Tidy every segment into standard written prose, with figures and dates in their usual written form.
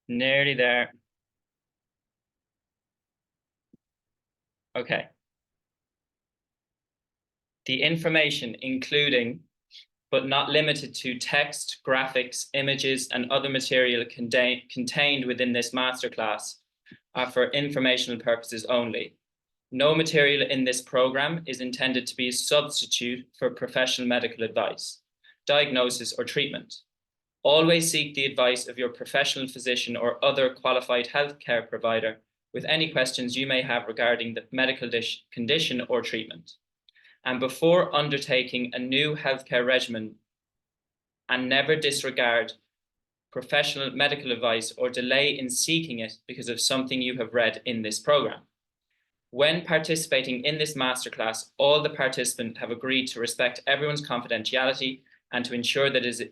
Nearly there. Okay. The information, including but not limited to text, graphics, images, and other material contained within this masterclass, are for informational purposes only. No material in this program is intended to be a substitute for professional medical advice, diagnosis, or treatment. Always seek the advice of your professional physician or other qualified healthcare provider with any questions you may have regarding the medical condition or treatment. And before undertaking a new healthcare regimen, and never disregard professional medical advice or delay in seeking it because of something you have read in this program. When participating in this masterclass, all the participants have agreed to respect everyone's confidentiality and to ensure that it is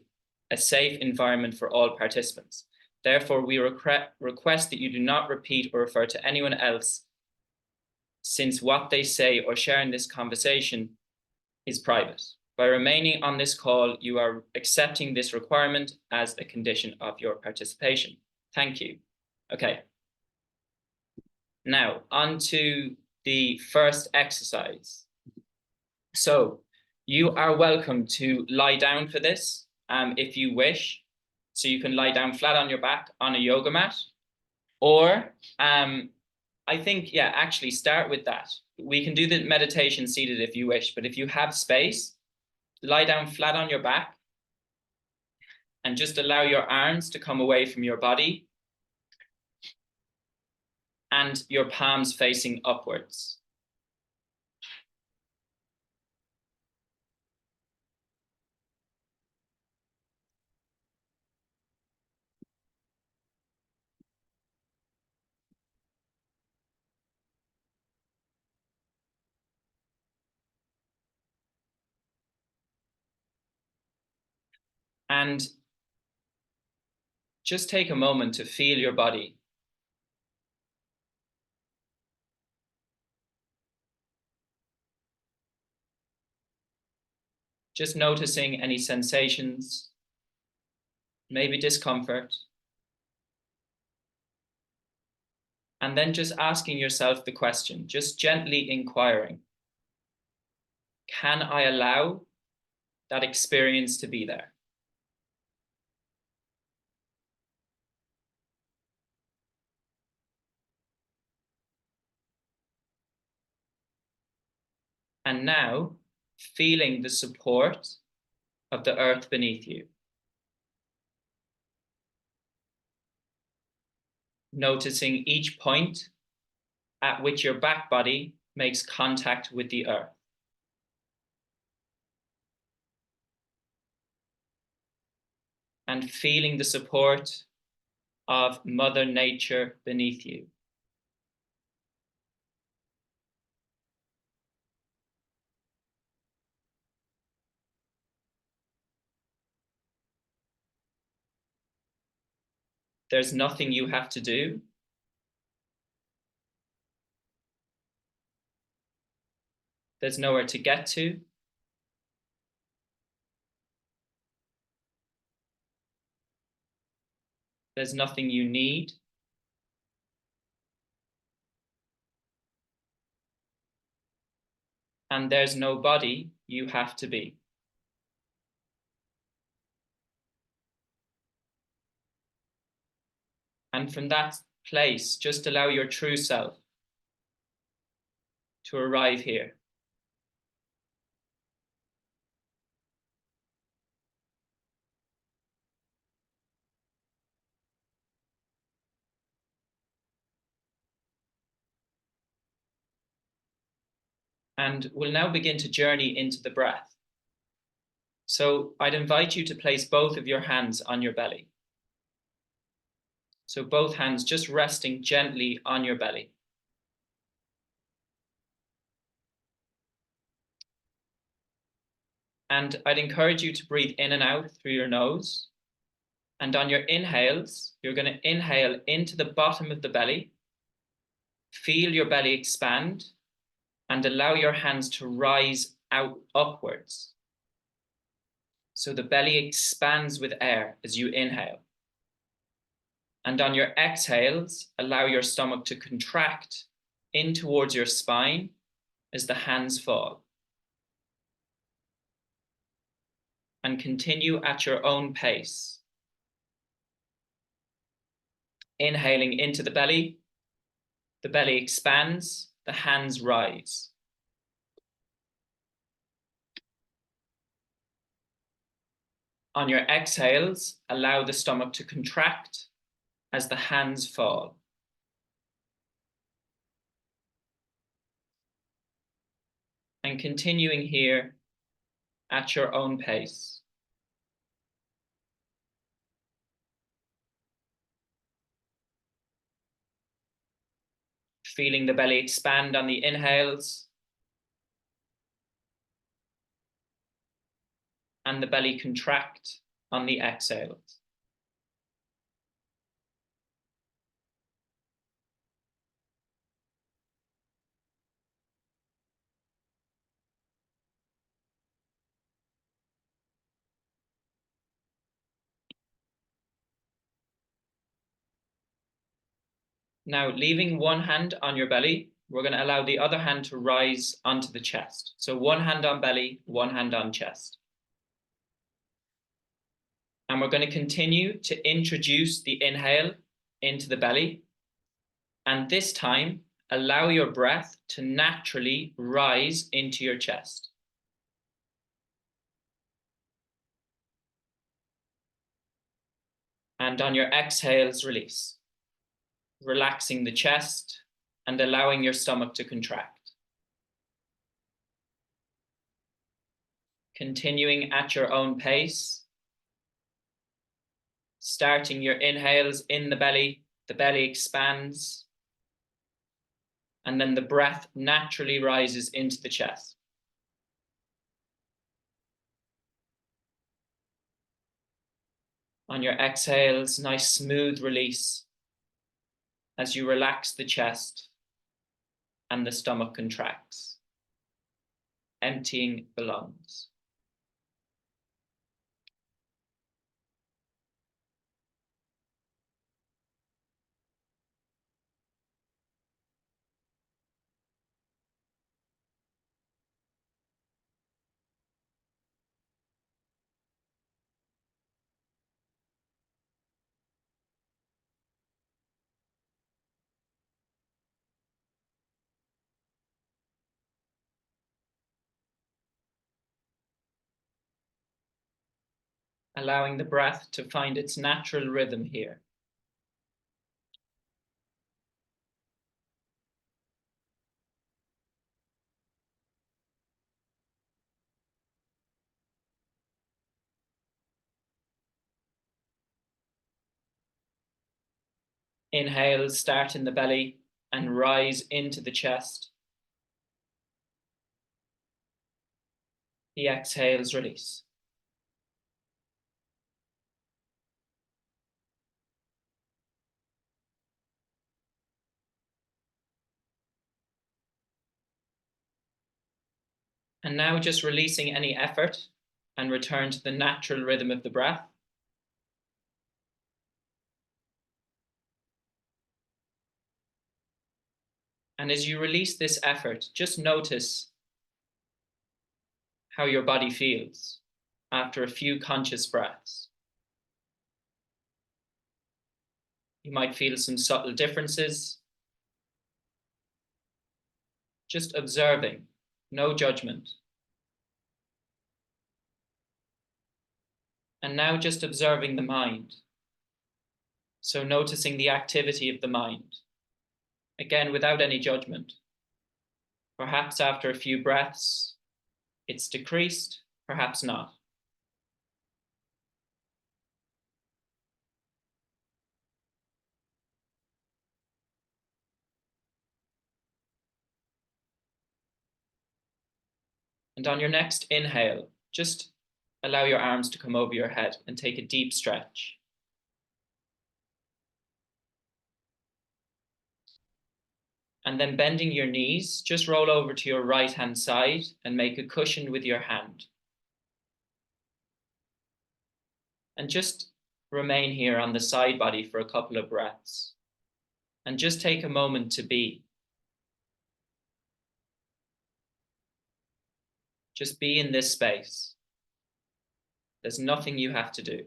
a safe environment for all participants. Therefore, we request that you do not repeat or refer to anyone else, since what they say or share in this conversation is private. By remaining on this call, you are accepting this requirement as a condition of your participation. Thank you. Okay. Now, on to the first exercise. So, you are welcome to lie down for this if you wish. So you can lie down flat on your back on a yoga mat. Or I think, yeah, actually start with that. We can do the meditation seated if you wish, but if you have space, lie down flat on your back and just allow your arms to come away from your body and your palms facing upwards. And just take a moment to feel your body. Just noticing any sensations, maybe discomfort. And then just asking yourself the question, just gently inquiring, can I allow that experience to be there? And now, feeling the support of the earth beneath you. Noticing each point at which your back body makes contact with the earth. And feeling the support of Mother Nature beneath you. There's nothing you have to do. There's nowhere to get to. There's nothing you need. And there's no body you have to be. And from that place, just allow your true self to arrive here. And we'll now begin to journey into the breath. So I'd invite you to place both of your hands on your belly. So both hands just resting gently on your belly. And I'd encourage you to breathe in and out through your nose. And on your inhales, you're going to inhale into the bottom of the belly. Feel your belly expand and allow your hands to rise out upwards. So the belly expands with air as you inhale. And on your exhales, allow your stomach to contract in towards your spine as the hands fall. And continue at your own pace. Inhaling into the belly expands, the hands rise. On your exhales, allow the stomach to contract as the hands fall. And continuing here at your own pace. Feeling the belly expand on the inhales and the belly contract on the exhales. Now, leaving one hand on your belly, we're going to allow the other hand to rise onto the chest. So one hand on belly, one hand on chest. And we're going to continue to introduce the inhale into the belly. And this time, allow your breath to naturally rise into your chest. And on your exhales, release, relaxing the chest and allowing your stomach to contract. Continuing at your own pace, starting your inhales in the belly expands, and then the breath naturally rises into the chest. On your exhales, nice smooth release as you relax the chest and the stomach contracts, emptying the lungs. Allowing the breath to find its natural rhythm here. Inhales start in the belly and rise into the chest. The exhales release. And now just releasing any effort and return to the natural rhythm of the breath. And as you release this effort, just notice how your body feels after a few conscious breaths. You might feel some subtle differences. Just observing, no judgment. And now just observing the mind. So noticing the activity of the mind. Again, without any judgment. Perhaps after a few breaths, it's decreased, perhaps not. And on your next inhale, just allow your arms to come over your head and take a deep stretch. And then bending your knees, just roll over to your right hand side and make a cushion with your hand. And just remain here on the side body for a couple of breaths and just take a moment to be. Just be in this space. There's nothing you have to do.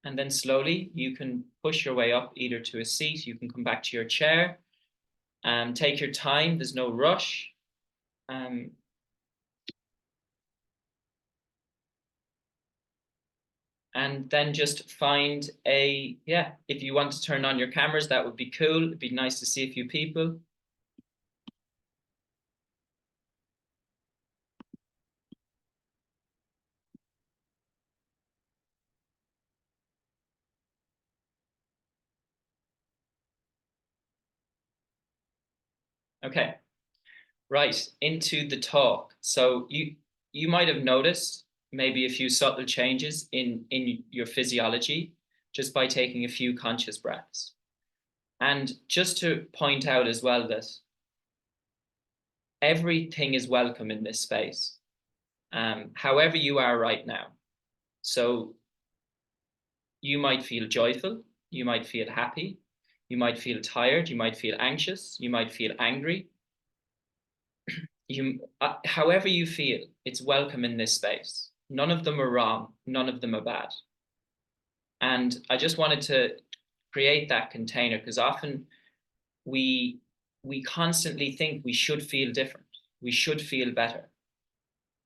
And then slowly you can push your way up either to a seat, you can come back to your chair, take your time, there's no rush. And then just find if you want to turn on your cameras, that would be cool. It'd be nice to see a few people. Okay, right, into the talk. So you might have noticed maybe a few subtle changes in your physiology just by taking a few conscious breaths. And just to point out as well that everything is welcome in this space, however you are right now. So you might feel joyful, you might feel happy, you might feel tired, you might feel anxious, you might feel angry. However you feel, it's welcome in this space. None of them are wrong, none of them are bad. And I just wanted to create that container because often we constantly think we should feel different, we should feel better.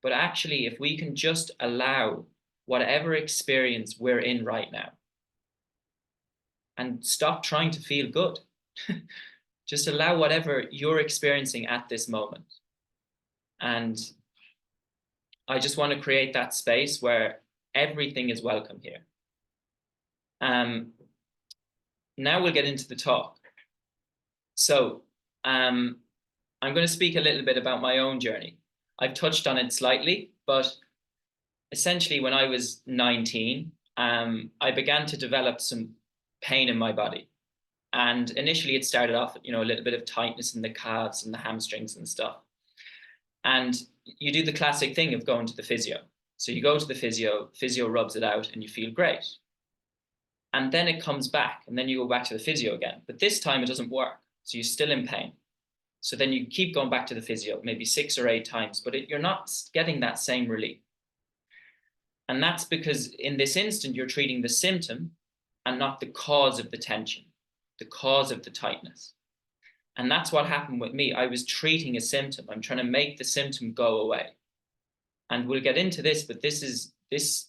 But actually, if we can just allow whatever experience we're in right now and stop trying to feel good, just allow whatever you're experiencing at this moment. And I just want to create that space where everything is welcome here. Now we'll get into the talk. So I'm going to speak a little bit about my own journey. I've touched on it slightly, but essentially when I was 19, I began to develop some pain in my body. And initially it started off, a little bit of tightness in the calves and the hamstrings and stuff. And you do the classic thing of going to the physio. So you go to the physio rubs it out and you feel great. And then it comes back and then you go back to the physio again. But this time it doesn't work. So you're still in pain. So then you keep going back to the physio, maybe 6 or 8 times, but you're not getting that same relief. And that's because in this instant, you're treating the symptom and not the cause of the tension, the cause of the tightness. And that's what happened with me. I was treating a symptom. I'm trying to make the symptom go away. And we'll get into this, but this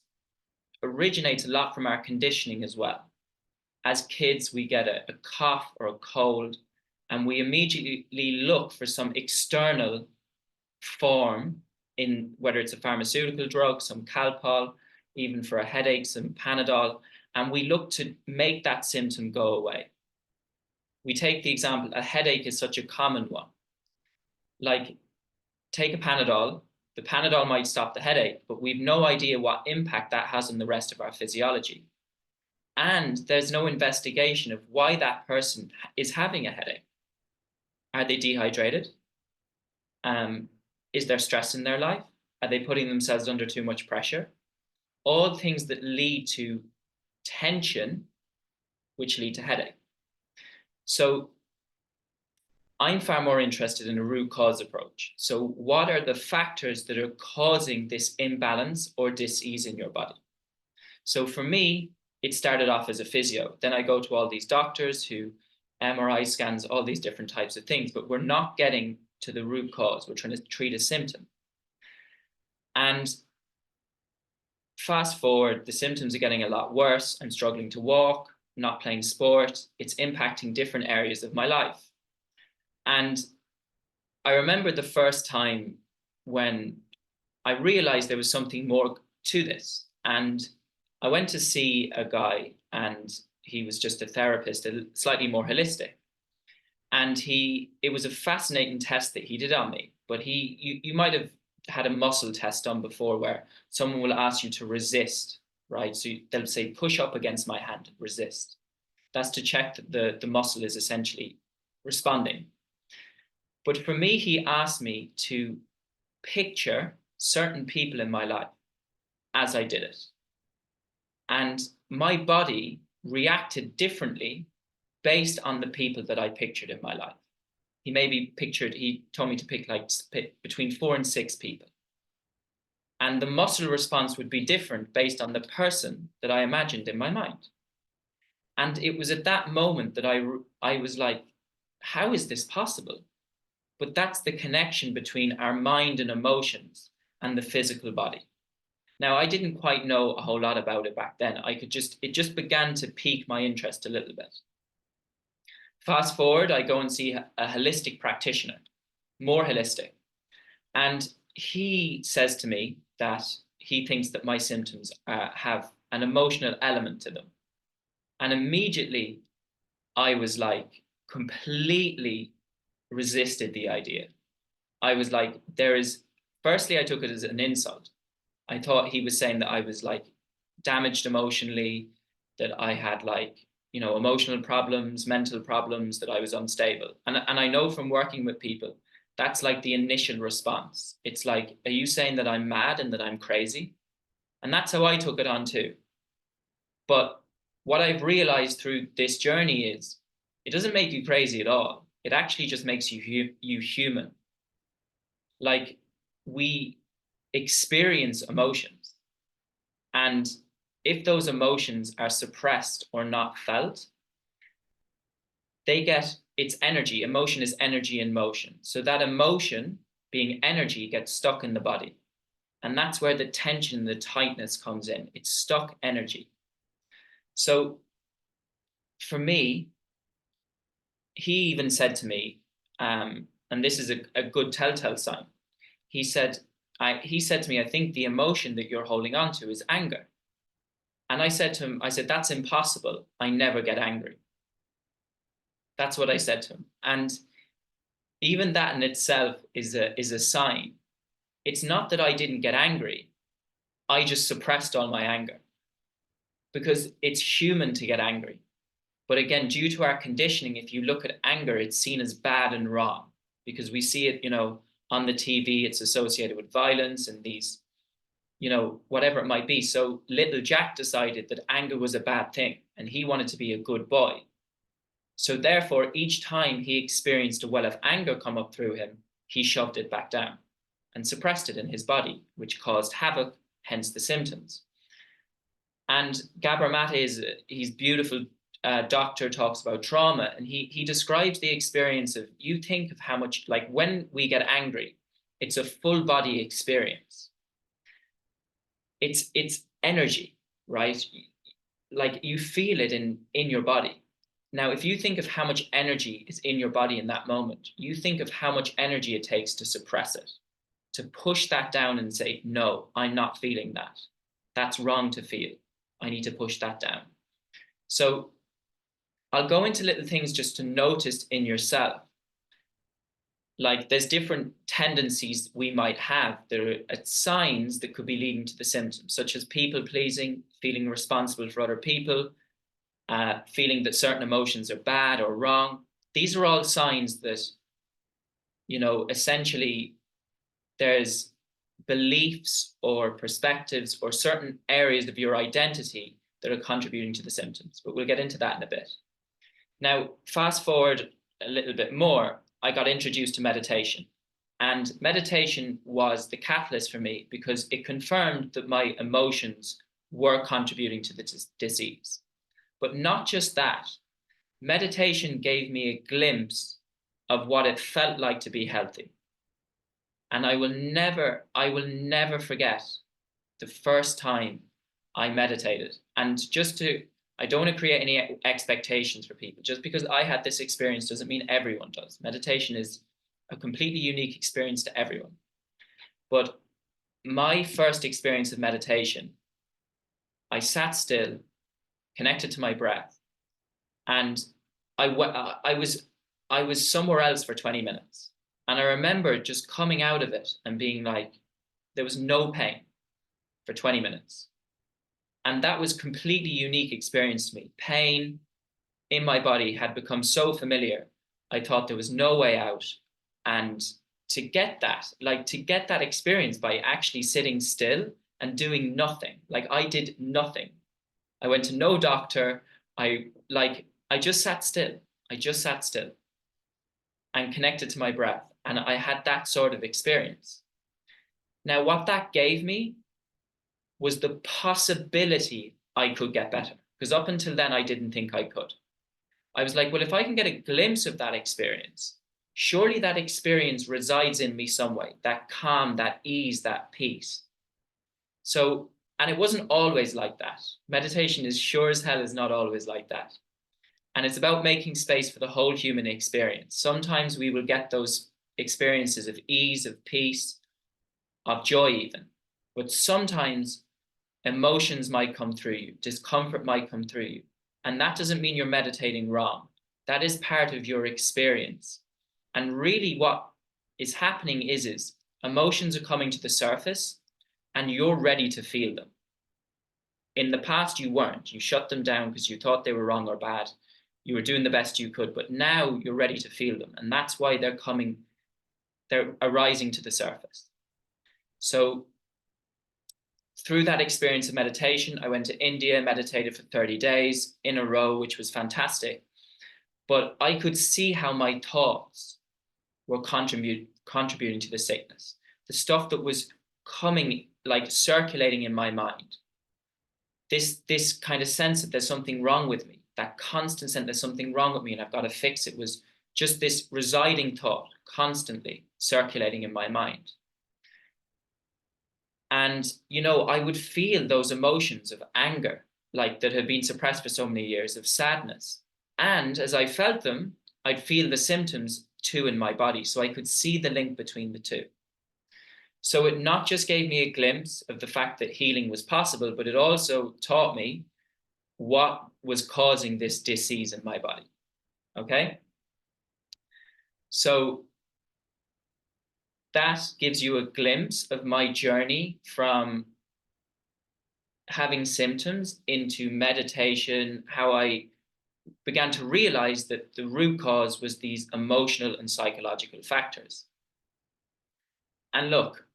originates a lot from our conditioning as well. As kids, we get a cough or a cold, and we immediately look for some external form in whether it's a pharmaceutical drug, some Calpol, even for a headache, some Panadol, and we look to make that symptom go away. We take the example, a headache is such a common one. Like, take a Panadol, the Panadol might stop the headache, but we've no idea what impact that has on the rest of our physiology. And there's no investigation of why that person is having a headache. Are they dehydrated? Is there stress in their life? Are they putting themselves under too much pressure? All things that lead to tension, which lead to headache. So I'm far more interested in a root cause approach. So what are the factors that are causing this imbalance or dis-ease in your body? So for me, it started off as a physio. Then I go to all these doctors who MRI scans, all these different types of things, but we're not getting to the root cause. We're trying to treat a symptom. And fast forward, the symptoms are getting a lot worse. I'm struggling to walk, not playing sport. It's impacting different areas of my life. And I remember the first time when I realized there was something more to this. And I went to see a guy, and he was just a therapist, slightly more holistic. And it was a fascinating test that he did on me. But you might have had a muscle test done before where someone will ask you to resist, right? So they'll say, push up against my hand, resist. That's to check that the muscle is essentially responding. But for me, he asked me to picture certain people in my life as I did it. And my body reacted differently based on the people that I pictured in my life. He told me to pick like between 4 and 6 people. And the muscle response would be different based on the person that I imagined in my mind. And it was at that moment that I was like, how is this possible? But that's the connection between our mind and emotions and the physical body. Now, I didn't quite know a whole lot about it back then. It just began to pique my interest a little bit. Fast forward, I go and see a holistic practitioner, more holistic. And he says to me that he thinks that my symptoms have an emotional element to them. And immediately I was like, completely resisted the idea. I was like, firstly, I took it as an insult. I thought he was saying that I was like damaged emotionally, that I had like, emotional problems, mental problems, that I was unstable. And I know from working with people, that's like the initial response. It's like, are you saying that I'm mad and that I'm crazy? And that's how I took it on too. But what I've realized through this journey is it doesn't make you crazy at all. It actually just makes you human. Like, we experience emotions. And if those emotions are suppressed or not felt, it's energy. Emotion is energy in motion. So that emotion being energy gets stuck in the body. And that's where the tension, the tightness comes in. It's stuck energy. So for me, he even said to me, and this is a good telltale sign. He said to me, I think the emotion that you're holding on to is anger. And I said to him, that's impossible. I never get angry. That's what I said to him. And even that in itself is a sign. It's not that I didn't get angry. I just suppressed all my anger, because it's human to get angry. But again, due to our conditioning, if you look at anger, it's seen as bad and wrong, because we see it, on the TV, it's associated with violence and these, whatever it might be. So little Jack decided that anger was a bad thing and he wanted to be a good boy. So therefore, each time he experienced a well of anger come up through him, he shoved it back down and suppressed it in his body, which caused havoc, hence the symptoms. And Gabor Mate he's beautiful doctor, talks about trauma, and he describes the experience of, you think of how much, like when we get angry, it's a full body experience. It's energy, right? Like you feel it in your body. Now, if you think of how much energy is in your body in that moment, you think of how much energy it takes to suppress it, to push that down and say, no, I'm not feeling that. That's wrong to feel. I need to push that down. So I'll go into little things just to notice in yourself. Like there's different tendencies we might have. There are signs that could be leading to the symptoms, such as people pleasing, feeling responsible for other people, feeling that certain emotions are bad or wrong. These are all signs that, essentially there's beliefs or perspectives or certain areas of your identity that are contributing to the symptoms. But we'll get into that in a bit. Now, fast forward a little bit more, I got introduced to meditation. And meditation was the catalyst for me because it confirmed that my emotions were contributing to the disease. But not just that, meditation gave me a glimpse of what it felt like to be healthy. And I will never forget the first time I meditated. And I don't want to create any expectations for people. Just because I had this experience doesn't mean everyone does. Meditation is a completely unique experience to everyone. But my first experience of meditation, I sat still, connected to my breath, and I was somewhere else for 20 minutes. And I remember just coming out of it and being like, there was no pain for 20 minutes. And that was completely unique experience to me. Pain in my body had become so familiar. I thought there was no way out. And to get that experience by actually sitting still and doing nothing. Like I did nothing. I went to no doctor. I just sat still. I just sat still and connected to my breath. And I had that sort of experience. Now, what that gave me was the possibility I could get better. Because up until then, I didn't think I could. I was like, well, if I can get a glimpse of that experience, surely that experience resides in me some way, that calm, that ease, that peace. So, and it wasn't always like that. Meditation is sure as hell is not always like that. And it's about making space for the whole human experience. Sometimes we will get those experiences of ease, of peace, of joy even. But sometimes emotions might come through you, discomfort might come through you. And that doesn't mean you're meditating wrong. That is part of your experience. And really what is happening is emotions are coming to the surface and you're ready to feel them. In the past, you weren't. You shut them down because you thought they were wrong or bad. You were doing the best you could, but now you're ready to feel them. And that's why they're arising to the surface. So through that experience of meditation, I went to India, meditated for 30 days in a row, which was fantastic. But I could see how my thoughts were contributing to the sickness. The stuff that was coming, like circulating in my mind. This kind of sense that there's something wrong with me, that constant sense there's something wrong with me and I've got to fix it, was just this residing thought constantly circulating in my mind. And, you know, I would feel those emotions of anger, like that had been suppressed for so many years, of sadness. And as I felt them, I'd feel the symptoms too in my body. So I could see the link between the two. So it not just gave me a glimpse of the fact that healing was possible, but it also taught me what was causing this disease in my body. Okay? So that gives you a glimpse of my journey from having symptoms into meditation, how I began to realize that the root cause was these emotional and psychological factors. And look,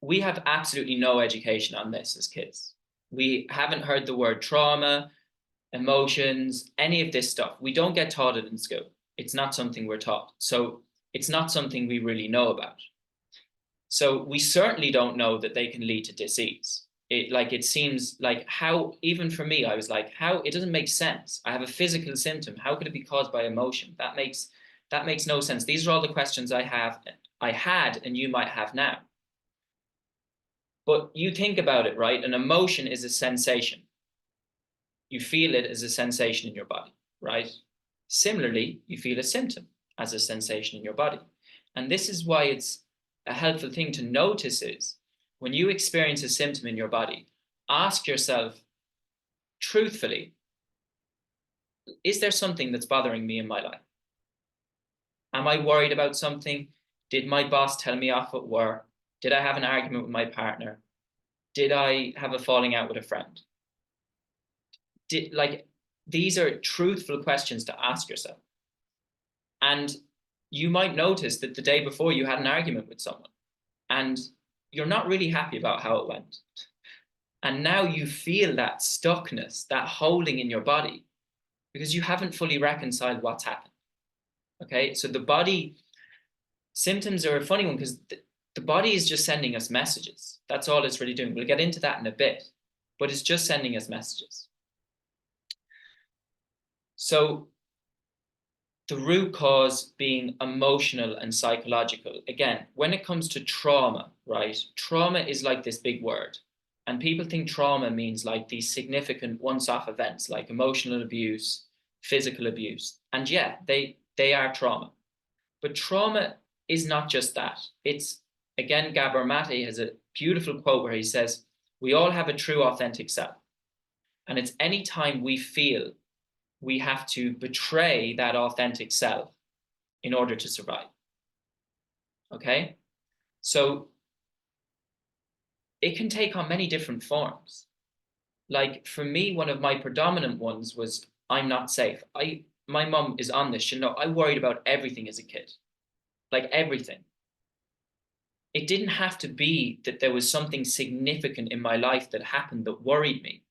we have absolutely no education on this as kids. We haven't heard the word trauma, emotions, any of this stuff. We don't get taught it in school. It's not something we're taught. So it's not something we really know about. So we certainly don't know that they can lead to disease. It seems like, how, even for me, I was like, how, it doesn't make sense. I have a physical symptom. How could it be caused by emotion? That makes no sense. These are all the questions I had, and you might have now. But you think about it, right? An emotion is a sensation. You feel it as a sensation in your body, right? Similarly, you feel a symptom as a sensation in your body. And this is why it's a helpful thing to notice is when you experience a symptom in your body, ask yourself truthfully, is there something that's bothering me in my life? Am I worried about something? Did my boss tell me off at work? Did I have an argument with my partner? Did I have a falling out with a friend? These are truthful questions to ask yourself. And you might notice that the day before you had an argument with someone and you're not really happy about how it went. And now you feel that stuckness, that holding in your body, because you haven't fully reconciled what's happened. Okay, so the body symptoms are a funny one because the body is just sending us messages. That's all it's really doing. We'll get into that in a bit, but it's just sending us messages. So the root cause being emotional and psychological. Again, when it comes to trauma, right? Trauma is like this big word. And people think trauma means like these significant once-off events like emotional abuse, physical abuse. And yeah, they are trauma. But trauma is not just that. It's, again, Gabor Mate has a beautiful quote where he says, we all have a true, authentic self. And it's any time we feel we have to betray that authentic self in order to survive. Okay? So it can take on many different forms. Like for me, one of my predominant ones was, I'm not safe. My mom is on this. She know I worried about everything as a kid, like everything. it didn't have to be that there was something significant in my life that happened that worried me.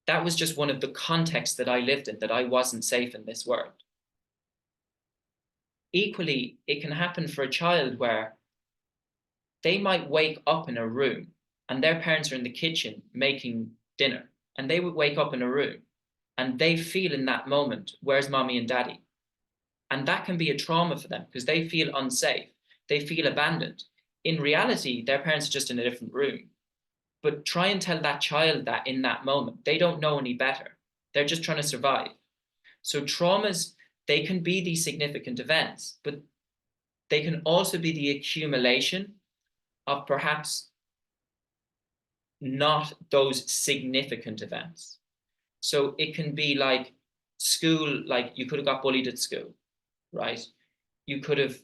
That was just one of the contexts that I lived in, that I wasn't safe in this world. Equally, it can happen for a child where they might wake up in a room and their parents are in the kitchen making dinner, and they would wake up in a room and they feel in that moment, where's mommy and daddy? And that can be a trauma for them because they feel unsafe. They feel abandoned. In reality, their parents are just in a different room. But try and tell that child that in that moment. They don't know any better. They're just trying to survive. So traumas, they can be these significant events, but they can also be the accumulation of perhaps not those significant events. So it can be like school, like you could have got bullied at school, right? You could have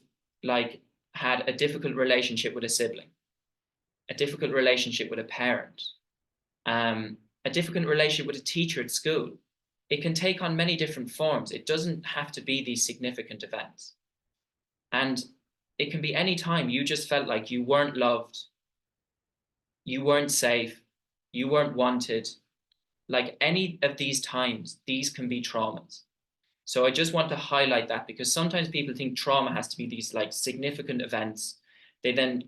like had a difficult relationship with a sibling, a difficult relationship with a parent, a difficult relationship with a teacher at school. It can take on many different forms. It doesn't have to be these significant events. And it can be any time you just felt like you weren't loved, you weren't safe, you weren't wanted. Like any of these times, these can be traumas. So I just want to highlight that because sometimes people think trauma has to be these like significant events. They then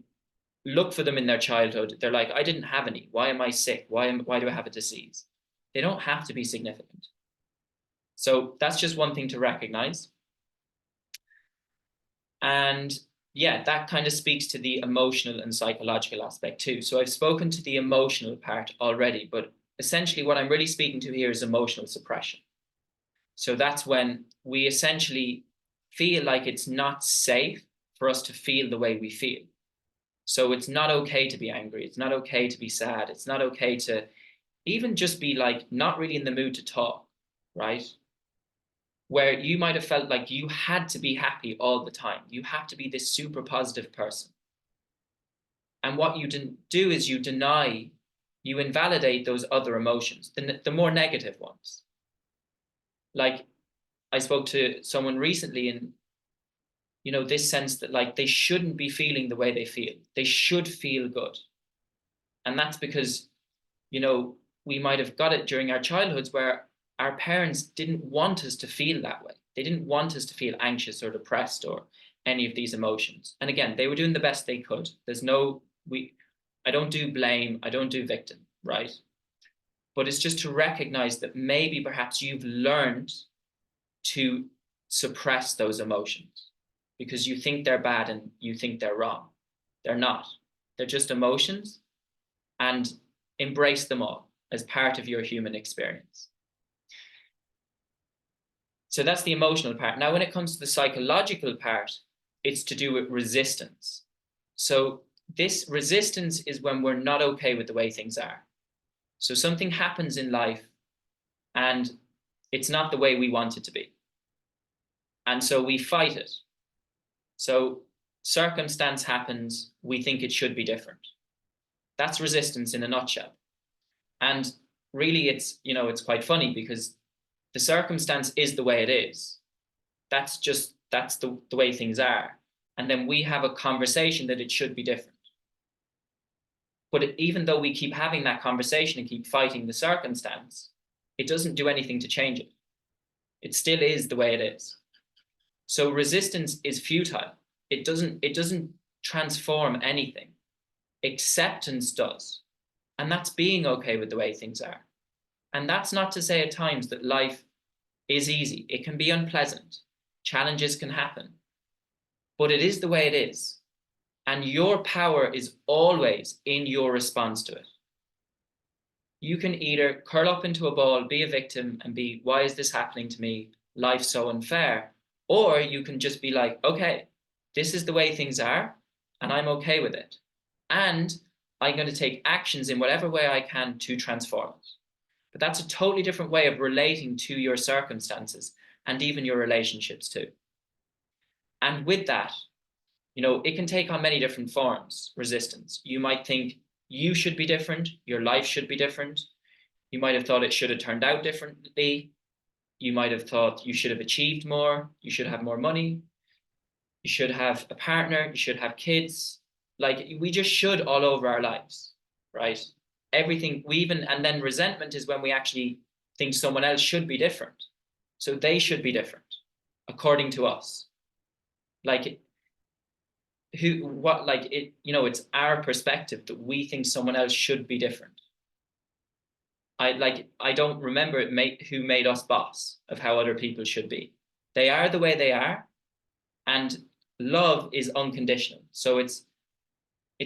look for them in their childhood. They're like, I didn't have any. Why am I sick? Why do I have a disease? They don't have to be significant. So that's just one thing to recognize. And yeah, that kind of speaks to the emotional and psychological aspect too. So I've spoken to the emotional part already, but essentially what I'm really speaking to here is emotional suppression. So that's when we essentially feel like it's not safe for us to feel the way we feel. So it's not okay to be angry. It's not okay to be sad. It's not okay to even just be like not really in the mood to talk, right? Where you might have felt like you had to be happy all the time. You have to be this super positive person. And what you do is you deny, you invalidate those other emotions, the more negative ones. Like I spoke to someone recently in, this sense that like they shouldn't be feeling the way they feel. They should feel good. And that's because, we might have got it during our childhoods where our parents didn't want us to feel that way. They didn't want us to feel anxious or depressed or any of these emotions. And again, they were doing the best they could. I don't do blame. I don't do victim, right? But it's just to recognize that maybe perhaps you've learned to suppress those emotions because you think they're bad and you think they're wrong. They're not. They're just emotions, and embrace them all as part of your human experience. So that's the emotional part. Now, when it comes to the psychological part, it's to do with resistance. So this resistance is when we're not okay with the way things are. So something happens in life and it's not the way we want it to be. And so we fight it. So circumstance happens, we think it should be different. That's resistance in a nutshell. And really it's quite funny because the circumstance is the way it is. That's the way things are. And then we have a conversation that it should be different. But even though we keep having that conversation and keep fighting the circumstance, it doesn't do anything to change it. It still is the way it is. So resistance is futile. It doesn't transform anything. Acceptance does. And that's being okay with the way things are. And that's not to say at times that life is easy. It can be unpleasant. Challenges can happen. But it is the way it is. And your power is always in your response to it. You can either curl up into a ball, be a victim, and be, why is this happening to me? Life's so unfair. Or you can just be like, okay, this is the way things are, and I'm okay with it. And I'm going to take actions in whatever way I can to transform it. But that's a totally different way of relating to your circumstances and even your relationships too. And with that, it can take on many different forms, resistance. You might think you should be different, your life should be different. You might have thought it should have turned out differently. You might have thought you should have achieved more, you should have more money, you should have a partner, you should have kids, Like we just should all over our lives, right? Everything we even, and then resentment is when we actually think someone else should be different. So they should be different according to us. Like like it, it's our perspective that we think someone else should be different. I don't remember who made us boss of how other people should be. They are the way they are, and love is unconditional. So it's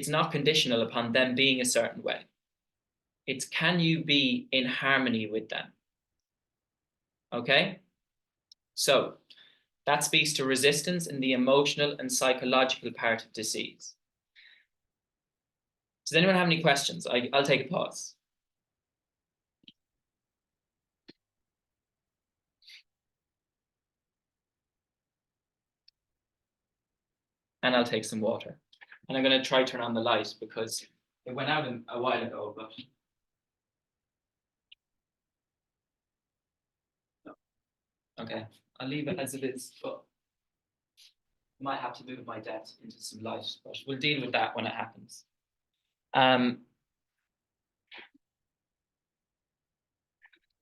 not conditional upon them being a certain way. It's can you be in harmony with them? Okay? So that speaks to resistance in the emotional and psychological part of disease. Does anyone have any questions? I'll take a pause. And I'll take some water. And I'm going to try turn on the light because it went out a while ago, but okay, I'll leave it as it is, but I might have to move my desk into some light, but we'll deal with that when it happens.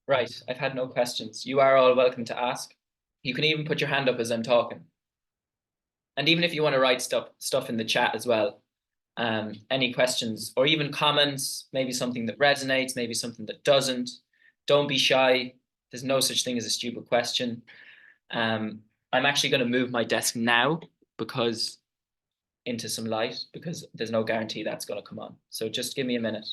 Right, I've had no questions. You are all welcome to ask. You can even put your hand up as I'm talking. And even if you want to write stuff in the chat as well, any questions or even comments, maybe something that resonates, maybe something that doesn't, don't be shy. There's no such thing as a stupid question. I'm actually going to move my desk now because into some light, because there's no guarantee that's going to come on. So just give me a minute.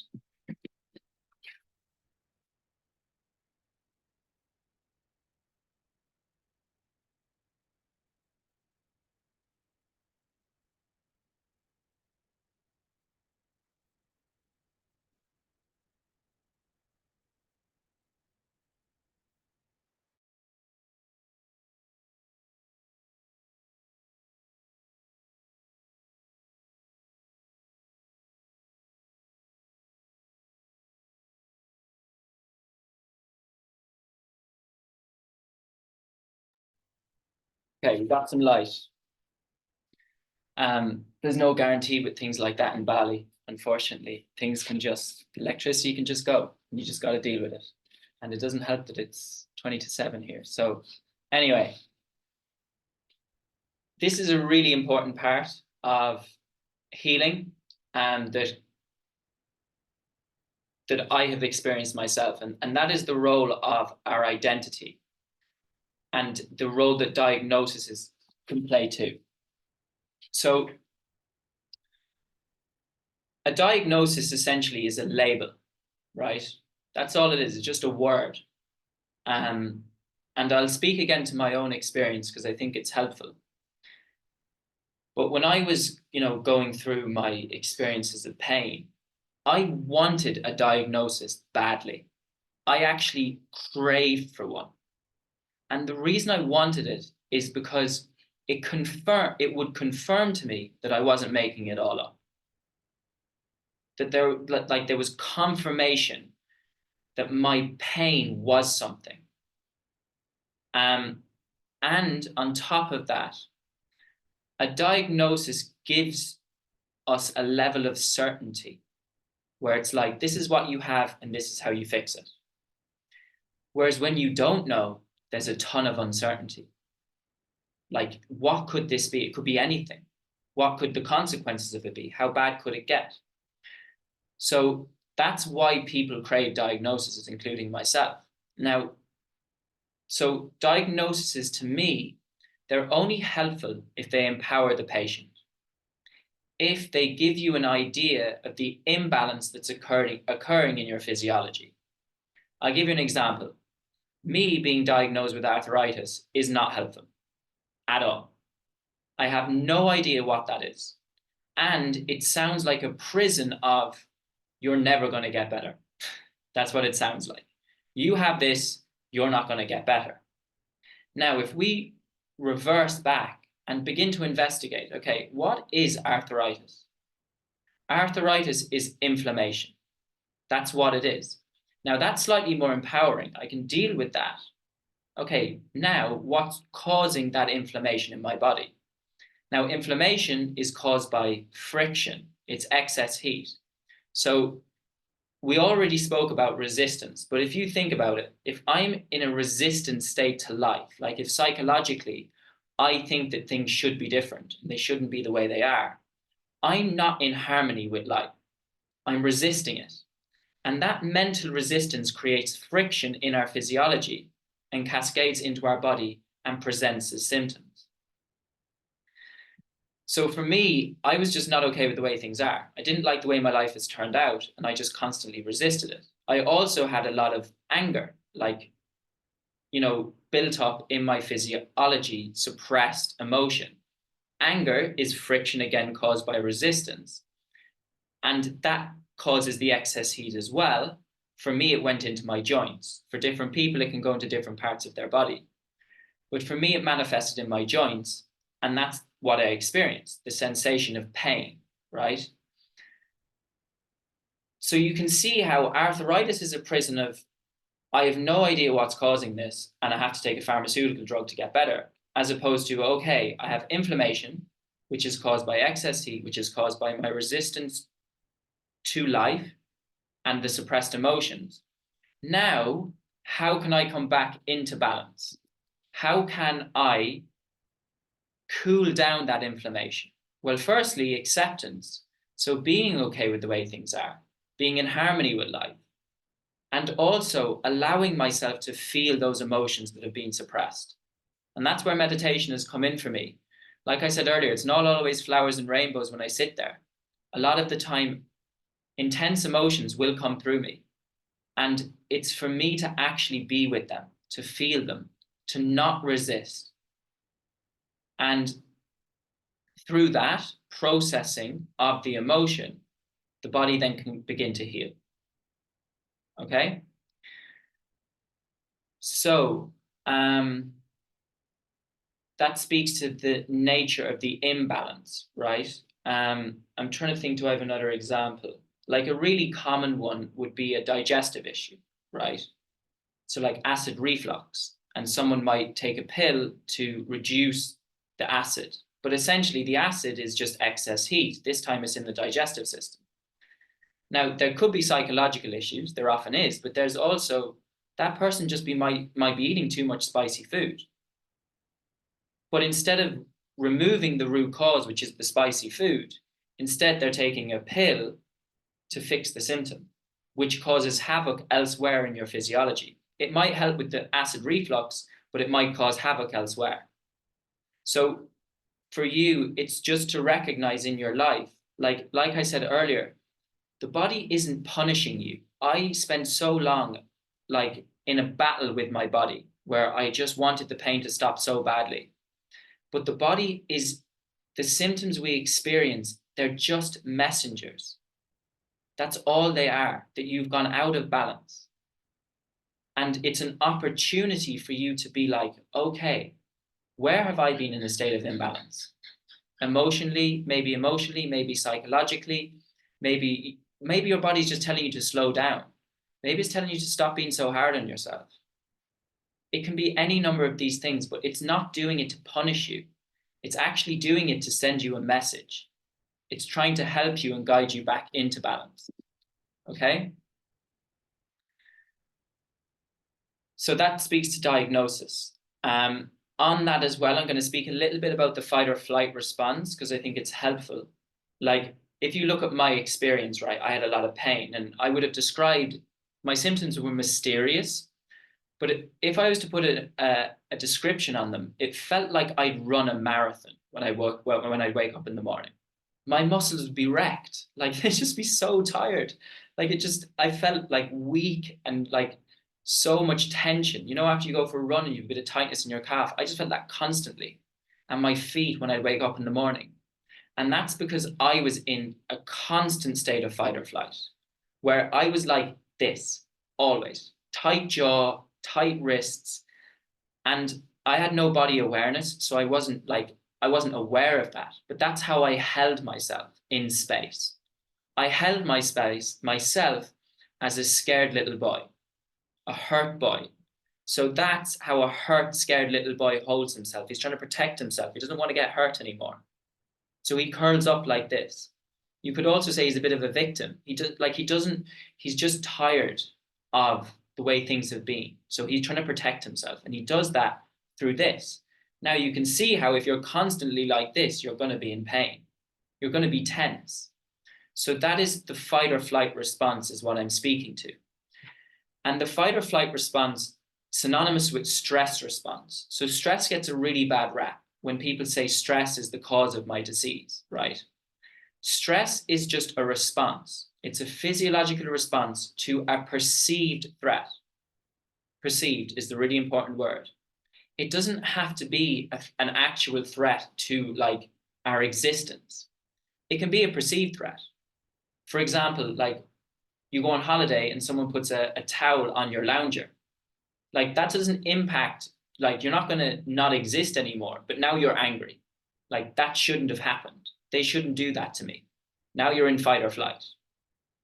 Okay, we got some light. There's no guarantee with things like that in Bali, unfortunately. Electricity can just go, and you just got to deal with it. And it doesn't help that it's 20 to 7 here. So anyway, this is a really important part of healing that I have experienced myself. And that is the role of our identity and the role that diagnoses can play too. So a diagnosis essentially is a label, right? That's all it is. It's just a word. And I'll speak again to my own experience because I think it's helpful. But when I was, going through my experiences of pain, I wanted a diagnosis badly. I actually craved for one. And the reason I wanted it is because it would confirm to me that I wasn't making it all up. That there was confirmation that my pain was something. And on top of that, a diagnosis gives us a level of certainty where it's like, this is what you have and this is how you fix it. Whereas when you don't know, there's a ton of uncertainty. Like, what could this be? It could be anything. What could the consequences of it be? How bad could it get? So that's why people crave diagnoses, including myself. Now, so diagnoses to me, they're only helpful if they empower the patient. If they give you an idea of the imbalance that's occurring in your physiology. I'll give you an example. Me being diagnosed with arthritis is not helpful at all. I have no idea what that is. And it sounds like a prison of you're never going to get better. That's what it sounds like. You have this, you're not going to get better. Now, if we reverse back and begin to investigate, okay, what is arthritis? Arthritis is inflammation. That's what it is. Now, that's slightly more empowering. I can deal with that. Okay, now what's causing that inflammation in my body? Now, inflammation is caused by friction. It's excess heat. So we already spoke about resistance, but if you think about it, if I'm in a resistant state to life, like if psychologically I think that things should be different and they shouldn't be the way they are, I'm not in harmony with life. I'm resisting it. And that mental resistance creates friction in our physiology and cascades into our body and presents as symptoms. So for me, I was just not okay with the way things are. I didn't like the way my life has turned out, and I just constantly resisted it. I also had a lot of anger, like, built up in my physiology, suppressed emotion. Anger is friction again caused by resistance. And that causes the excess heat as well. For me, it went into my joints. For different people, it can go into different parts of their body. But for me, it manifested in my joints. And that's what I experienced, the sensation of pain, right? So you can see how arthritis is a prison of, I have no idea what's causing this, and I have to take a pharmaceutical drug to get better, as opposed to, okay, I have inflammation, which is caused by excess heat, which is caused by my resistance to life and the suppressed emotions. Now, how can I come back into balance? How can I cool down that inflammation? Well, firstly, acceptance. So being okay with the way things are, being in harmony with life, and also allowing myself to feel those emotions that have been suppressed. And that's where meditation has come in for me. Like I said earlier, it's not always flowers and rainbows when I sit there. A lot of the time, intense emotions will come through me. And it's for me to actually be with them, to feel them, to not resist. And through that processing of the emotion, the body then can begin to heal. Okay? So that speaks to the nature of the imbalance, right? I'm trying to think, do I have another example? Like a really common one would be a digestive issue, right? So like acid reflux, and someone might take a pill to reduce the acid, but essentially the acid is just excess heat. This time it's in the digestive system. Now, there could be psychological issues, there often is, but there's also that person just might be eating too much spicy food. But instead of removing the root cause, which is the spicy food, instead they're taking a pill to fix the symptom, which causes havoc elsewhere in your physiology. It might help with the acid reflux, but it might cause havoc elsewhere. So for you, it's just to recognize in your life, like I said earlier, the body isn't punishing you. I spent so long like in a battle with my body where I just wanted the pain to stop so badly. But the body is, the symptoms we experience, they're just messengers. That's all they are, that you've gone out of balance. And it's an opportunity for you to be like, okay, where have I been in a state of imbalance? Emotionally, maybe psychologically, maybe your body's just telling you to slow down. Maybe it's telling you to stop being so hard on yourself. It can be any number of these things, but it's not doing it to punish you. It's actually doing it to send you a message. It's trying to help you and guide you back into balance. Okay? So that speaks to diagnosis. On that as well, I'm going to speak a little bit about the fight or flight response because I think it's helpful. Like, if you look at my experience, right, I had a lot of pain and I would have described my symptoms were mysterious. But if I was to put a description on them, it felt like I'd run a marathon when I'd wake up in the morning. My muscles would be wrecked. Like they'd just be so tired. Like I felt like weak and like so much tension. After you go for a run and you have a bit of tightness in your calf, I just felt that constantly. And my feet when I'd wake up in the morning. And that's because I was in a constant state of fight or flight, where I was like this, always. Tight jaw, tight wrists, and I had no body awareness, so I wasn't aware of that, but that's how I held myself in space. I held myself as a scared little boy, a hurt boy. So that's how a hurt, scared little boy holds himself. He's trying to protect himself. He doesn't want to get hurt anymore. So he curls up like this. You could also say he's a bit of a victim. He's just tired of the way things have been. So he's trying to protect himself. And he does that through this. Now you can see how if you're constantly like this, you're going to be in pain. You're going to be tense. So that is the fight or flight response is what I'm speaking to. And the fight or flight response, synonymous with stress response. So stress gets a really bad rap when people say stress is the cause of my disease, right? Stress is just a response. It's a physiological response to a perceived threat. Perceived is the really important word. It doesn't have to be an actual threat to like our existence. It can be a perceived threat. For example, like you go on holiday and someone puts a towel on your lounger. Like that doesn't impact, like you're not going to not exist anymore, but now you're angry. Like that shouldn't have happened. They shouldn't do that to me. Now you're in fight or flight.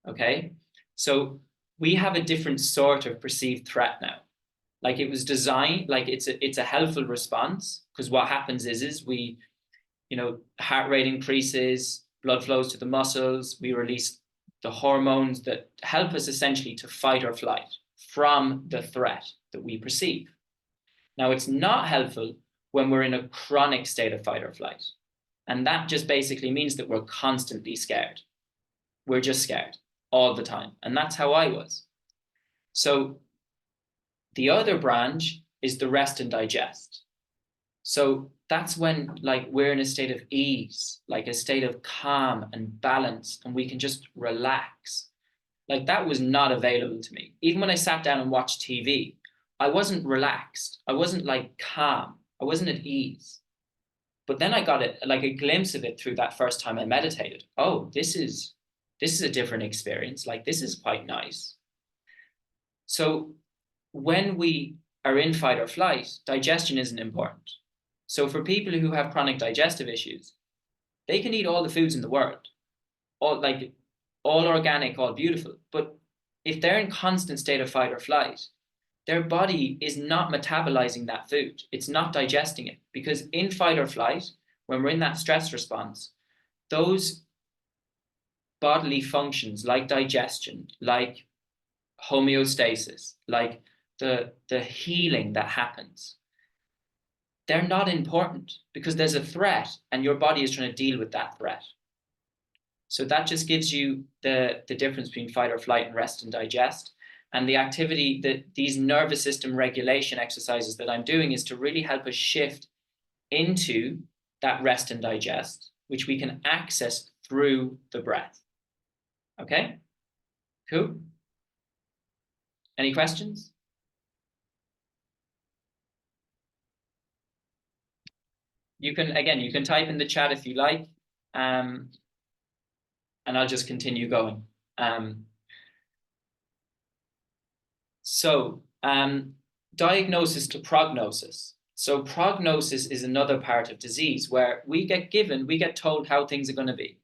Okay. So we have a different sort of perceived threat now. Like it was designed, like it's a helpful response because what happens is we, heart rate increases, blood flows to the muscles, we release the hormones that help us essentially to fight or flight from the threat that we perceive. Now, it's not helpful when we're in a chronic state of fight or flight. And that just basically means that we're constantly scared. We're just scared all the time. And that's how I was. So the other branch is the rest and digest. So that's when like we're in a state of ease, like a state of calm and balance, and we can just relax. Like that was not available to me. Even when I sat down and watched TV, I wasn't relaxed. I wasn't like calm. I wasn't at ease. But then I got it like a glimpse of it through that first time I meditated. Oh, this is a different experience. Like this is quite nice. So when we are in fight or flight, digestion isn't important. So for people who have chronic digestive issues, they can eat all the foods in the world, all organic, all beautiful. But if they're in constant state of fight or flight, their body is not metabolizing that food. It's not digesting it because in fight or flight, when we're in that stress response, those bodily functions like digestion, like homeostasis, like the healing that happens, they're not important because there's a threat and your body is trying to deal with that threat. So that just gives you the difference between fight or flight and rest and digest. And the activity that these nervous system regulation exercises that I'm doing is to really help us shift into that rest and digest, which we can access through the breath. Okay, cool. Any questions? You can type in the chat if you like, and I'll just continue going. Diagnosis to prognosis. So prognosis is another part of disease where we get told how things are going to be.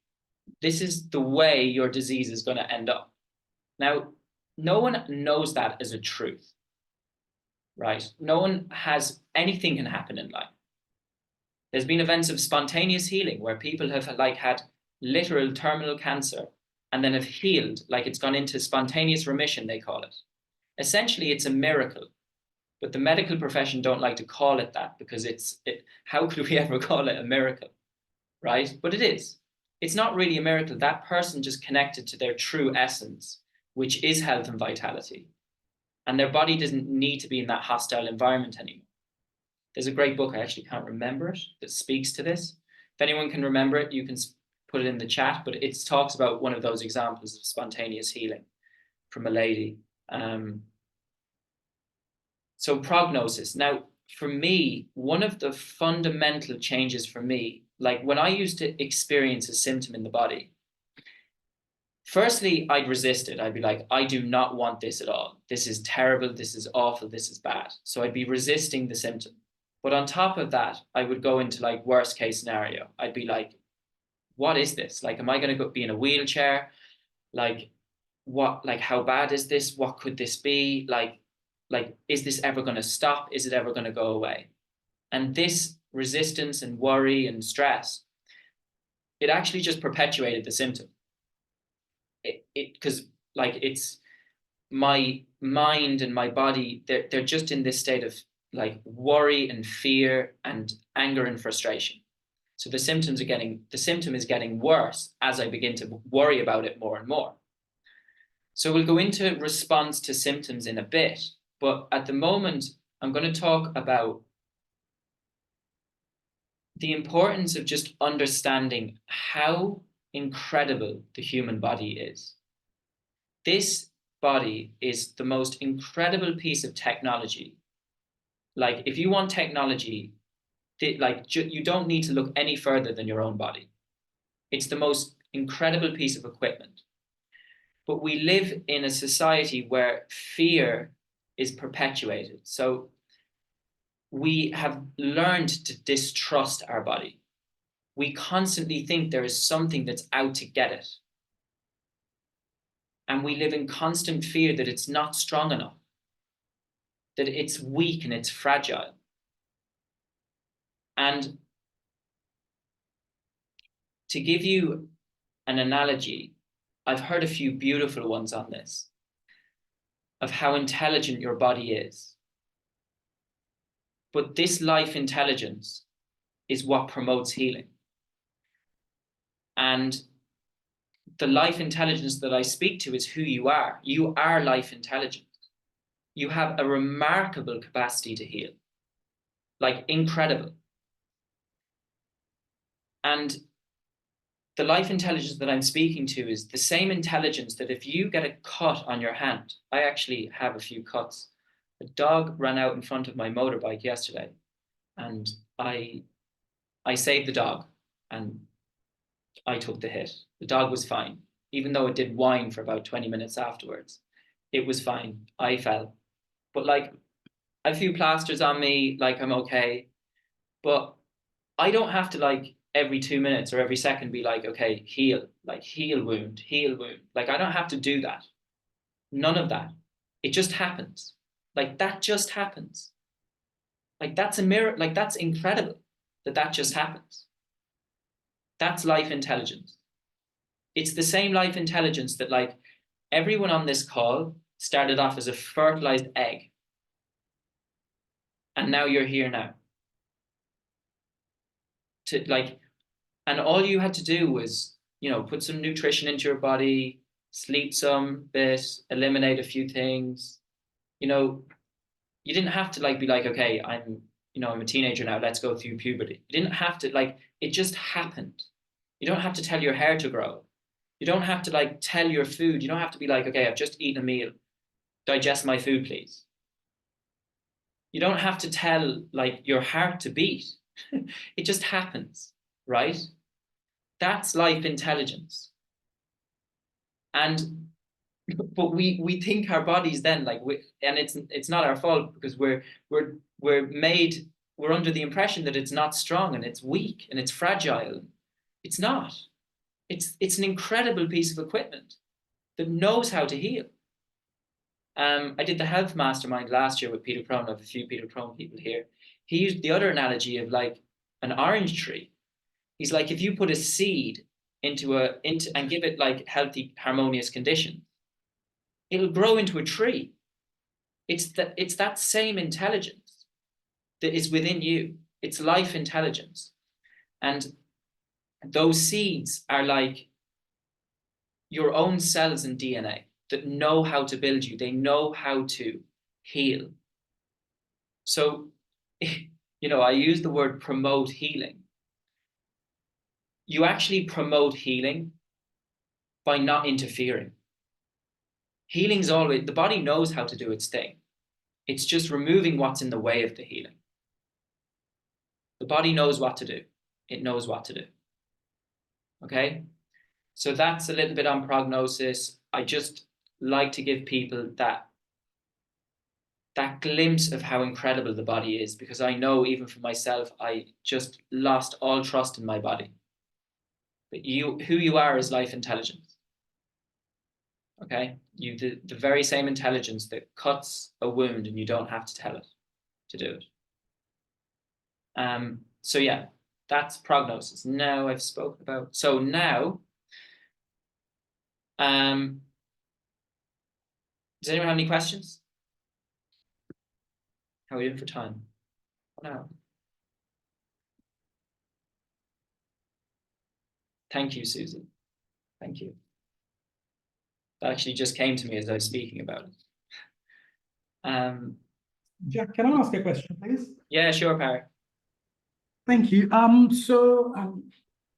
This is the way your disease is going to end up. Now, no one knows that as a truth, right? No one has, anything can happen in life. There's been events of spontaneous healing where people have had literal terminal cancer and then have healed, like it's gone into spontaneous remission, they call it. Essentially, it's a miracle, but the medical profession don't like to call it that because how could we ever call it a miracle, right? But it is. It's not really a miracle. That person just connected to their true essence, which is health and vitality. And their body doesn't need to be in that hostile environment anymore. There's a great book, I actually can't remember it, that speaks to this. If anyone can remember it, you can put it in the chat, but it talks about one of those examples of spontaneous healing from a lady. So prognosis. Now, for me, one of the fundamental changes for me, like when I used to experience a symptom in the body, firstly, I'd resist it. I'd be like, I do not want this at all. This is terrible. This is awful. This is bad. So I'd be resisting the symptom. But on top of that, I would go into like worst case scenario. I'd be like, what is this? Like, am I going to be in a wheelchair? Like, what, like, how bad is this? What could this be? Like, is this ever going to stop? Is it ever going to go away? And this resistance and worry and stress it actually just perpetuated the symptom. Because like it's my mind and my body, they're just in this state of like worry and fear and anger and frustration. So the symptom is getting worse as I begin to worry about it more and more. So we'll go into response to symptoms in a bit, but at the moment, I'm going to talk about the importance of just understanding how incredible the human body is. This body is the most incredible piece of technology. Like, if you want technology, you don't need to look any further than your own body. It's the most incredible piece of equipment. But we live in a society where fear is perpetuated. So we have learned to distrust our body. We constantly think there is something that's out to get it. And we live in constant fear that it's not strong enough, that it's weak and it's fragile. And to give you an analogy, I've heard a few beautiful ones on this, of how intelligent your body is. But this life intelligence is what promotes healing. And the life intelligence that I speak to is who you are. You are life intelligence. You have a remarkable capacity to heal, like incredible. And the life intelligence that I'm speaking to is the same intelligence that if you get a cut on your hand, I actually have a few cuts. A dog ran out in front of my motorbike yesterday, and I saved the dog, and I took the hit. The dog was fine, even though it did whine for about 20 minutes afterwards. It was fine. I fell. But like, a few plasters on me, like I'm okay. But I don't have to like every 2 minutes or every second be like, okay, heal, like heal wound, heal wound. Like I don't have to do that. None of that. It just happens. Like that just happens. Like that's a miracle. Like that's incredible that just happens. That's life intelligence. It's the same life intelligence that like everyone on this call started off as a fertilized egg. And now you're here now. To like, and all you had to do was, put some nutrition into your body, sleep some bit, eliminate a few things. You didn't have to like be like, okay, I'm a teenager now, let's go through puberty. You didn't have to like, it just happened. You don't have to tell your hair to grow. You don't have to like tell your food. You don't have to be like, okay, I've just eaten a meal. Digest my food, please. You don't have to tell like your heart to beat. It just happens, right? That's life intelligence. And but we think our bodies then like and it's not our fault because we're under the impression that it's not strong and it's weak and it's fragile. It's not. It's an incredible piece of equipment that knows how to heal. I did the health mastermind last year with Peter Crone. I have a few Peter Crone people here. He used the other analogy of like an orange tree. He's like, if you put a seed into and give it like healthy, harmonious conditions, it'll grow into a tree. It's that same intelligence that is within you. It's life intelligence. And those seeds are like your own cells and DNA that know how to build you. They know how to heal. So, I use the word promote healing. You actually promote healing by not interfering. Healing's always, the body knows how to do its thing. It's just removing what's in the way of the healing. The body knows what to do. It knows what to do. Okay? So that's a little bit on prognosis. I just like to give people that glimpse of how incredible the body is, because I know even for myself, I just lost all trust in my body. But who you are is life intelligence. Okay? The very same intelligence that cuts a wound and you don't have to tell it to do it. So yeah, that's prognosis. Now I've spoken about. So now, does anyone have any questions? How are we doing for time? No. Thank you, Susan. Thank you. That actually just came to me as I was speaking about it. Jack, can I ask a question, please? Yeah, sure, Parry. Thank you.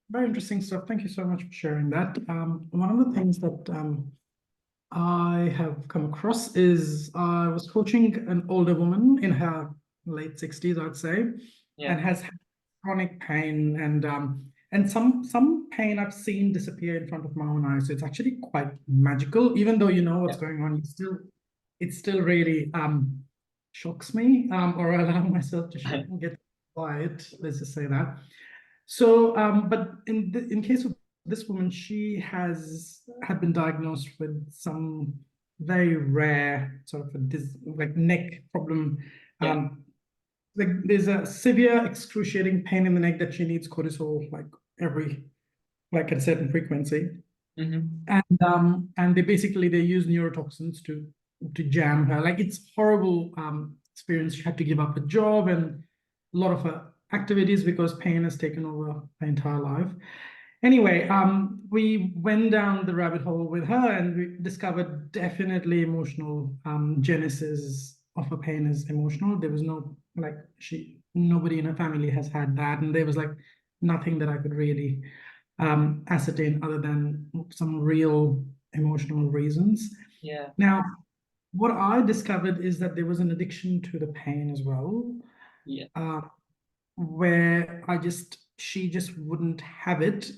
Very interesting stuff. Thank you so much for sharing that. One of the things that I have come across is I was coaching an older woman in her late 60s, I'd say, and has had chronic pain and some pain I've seen disappear in front of my own eyes. So it's actually quite magical, even though you know what's going on. It still really shocks me, or allow myself to get quiet. Let's just say that. So, but in case of this woman, she had been diagnosed with some very rare sort of like neck problem. Like there's a severe excruciating pain in the neck that she needs cortisol like at a certain frequency. And they use neurotoxins to jam her. Like it's horrible experience. She had to give up a job and a lot of her activities because pain has taken over her entire life. Anyway, we went down the rabbit hole with her and we discovered definitely emotional genesis of her pain is emotional. There was nobody in her family has had that, and there was like nothing that I could really ascertain other than some real emotional reasons. Yeah. Now, what I discovered is that there was an addiction to the pain as well. Yeah. Where she just wouldn't have it,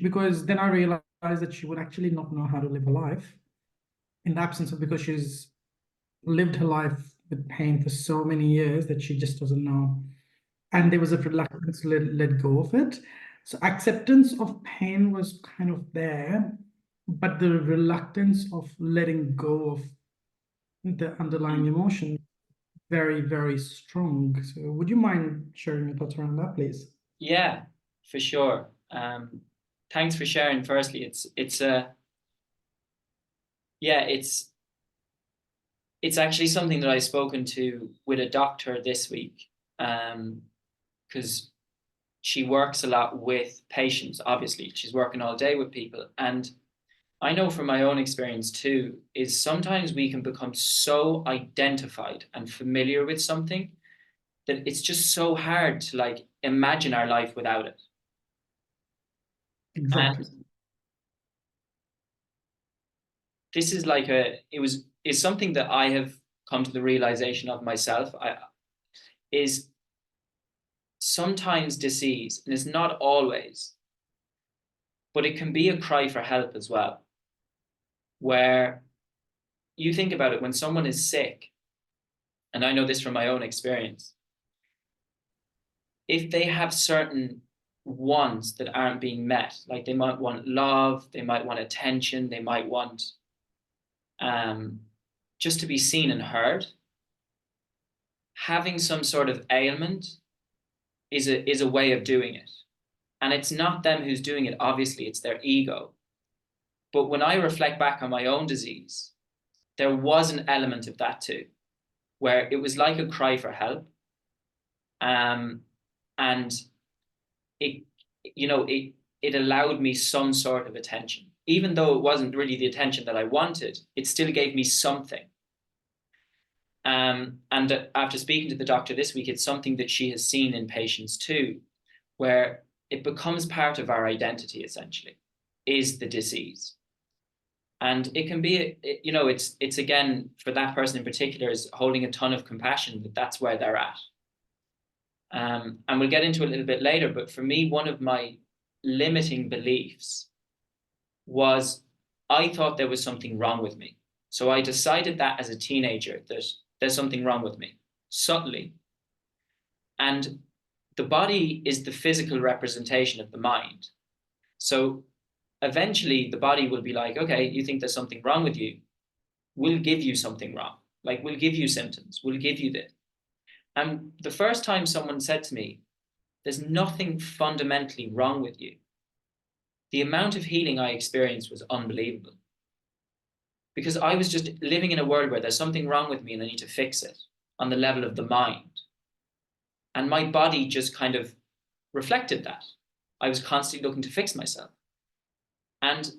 because then I realized that she would actually not know how to live a life in the absence of, because she's lived her life with pain for so many years that she just doesn't know. And there was a reluctance to let go of it. So acceptance of pain was kind of there, but the reluctance of letting go of the underlying emotion very, very strong. So would you mind sharing your thoughts around that, please? Yeah, for sure. Thanks for sharing. Firstly, it's actually something that I've spoken to with a doctor this week, because she works a lot with patients. Obviously, she's working all day with people, and I know from my own experience too, is sometimes we can become so identified and familiar with something that it's just so hard to like imagine our life without it. Exactly. And this is like is something that I have come to the realization of myself. Is sometimes disease, and it's not always, but it can be a cry for help as well. Where you think about it, when someone is sick, and I know this from my own experience, if they have certain wants that aren't being met, like they might want love, they might want attention, they might want just to be seen and heard, having some sort of ailment is a way of doing it. And it's not them who's doing it, obviously, it's their ego. But when I reflect back on my own disease, there was an element of that too, where it was like a cry for help. And it allowed me some sort of attention. Even though it wasn't really the attention that I wanted, it still gave me something. And after speaking to the doctor this week, it's something that she has seen in patients too, where it becomes part of our identity, essentially, is the disease. And it can be, it's again, for that person in particular, is holding a ton of compassion that that's where they're at. And we'll get into it a little bit later, but for me, one of my limiting beliefs was I thought there was something wrong with me. So I decided that as a teenager, that there's something wrong with me, subtly. And the body is the physical representation of the mind. So eventually the body will be like, okay, you think there's something wrong with you. We'll give you something wrong. Like we'll give you symptoms. We'll give you this. And the first time someone said to me, There's nothing fundamentally wrong with you. The amount of healing I experienced was unbelievable, because I was just living in a world where there's something wrong with me and I need to fix it on the level of the mind. And my body just kind of reflected that. I was constantly looking to fix myself. And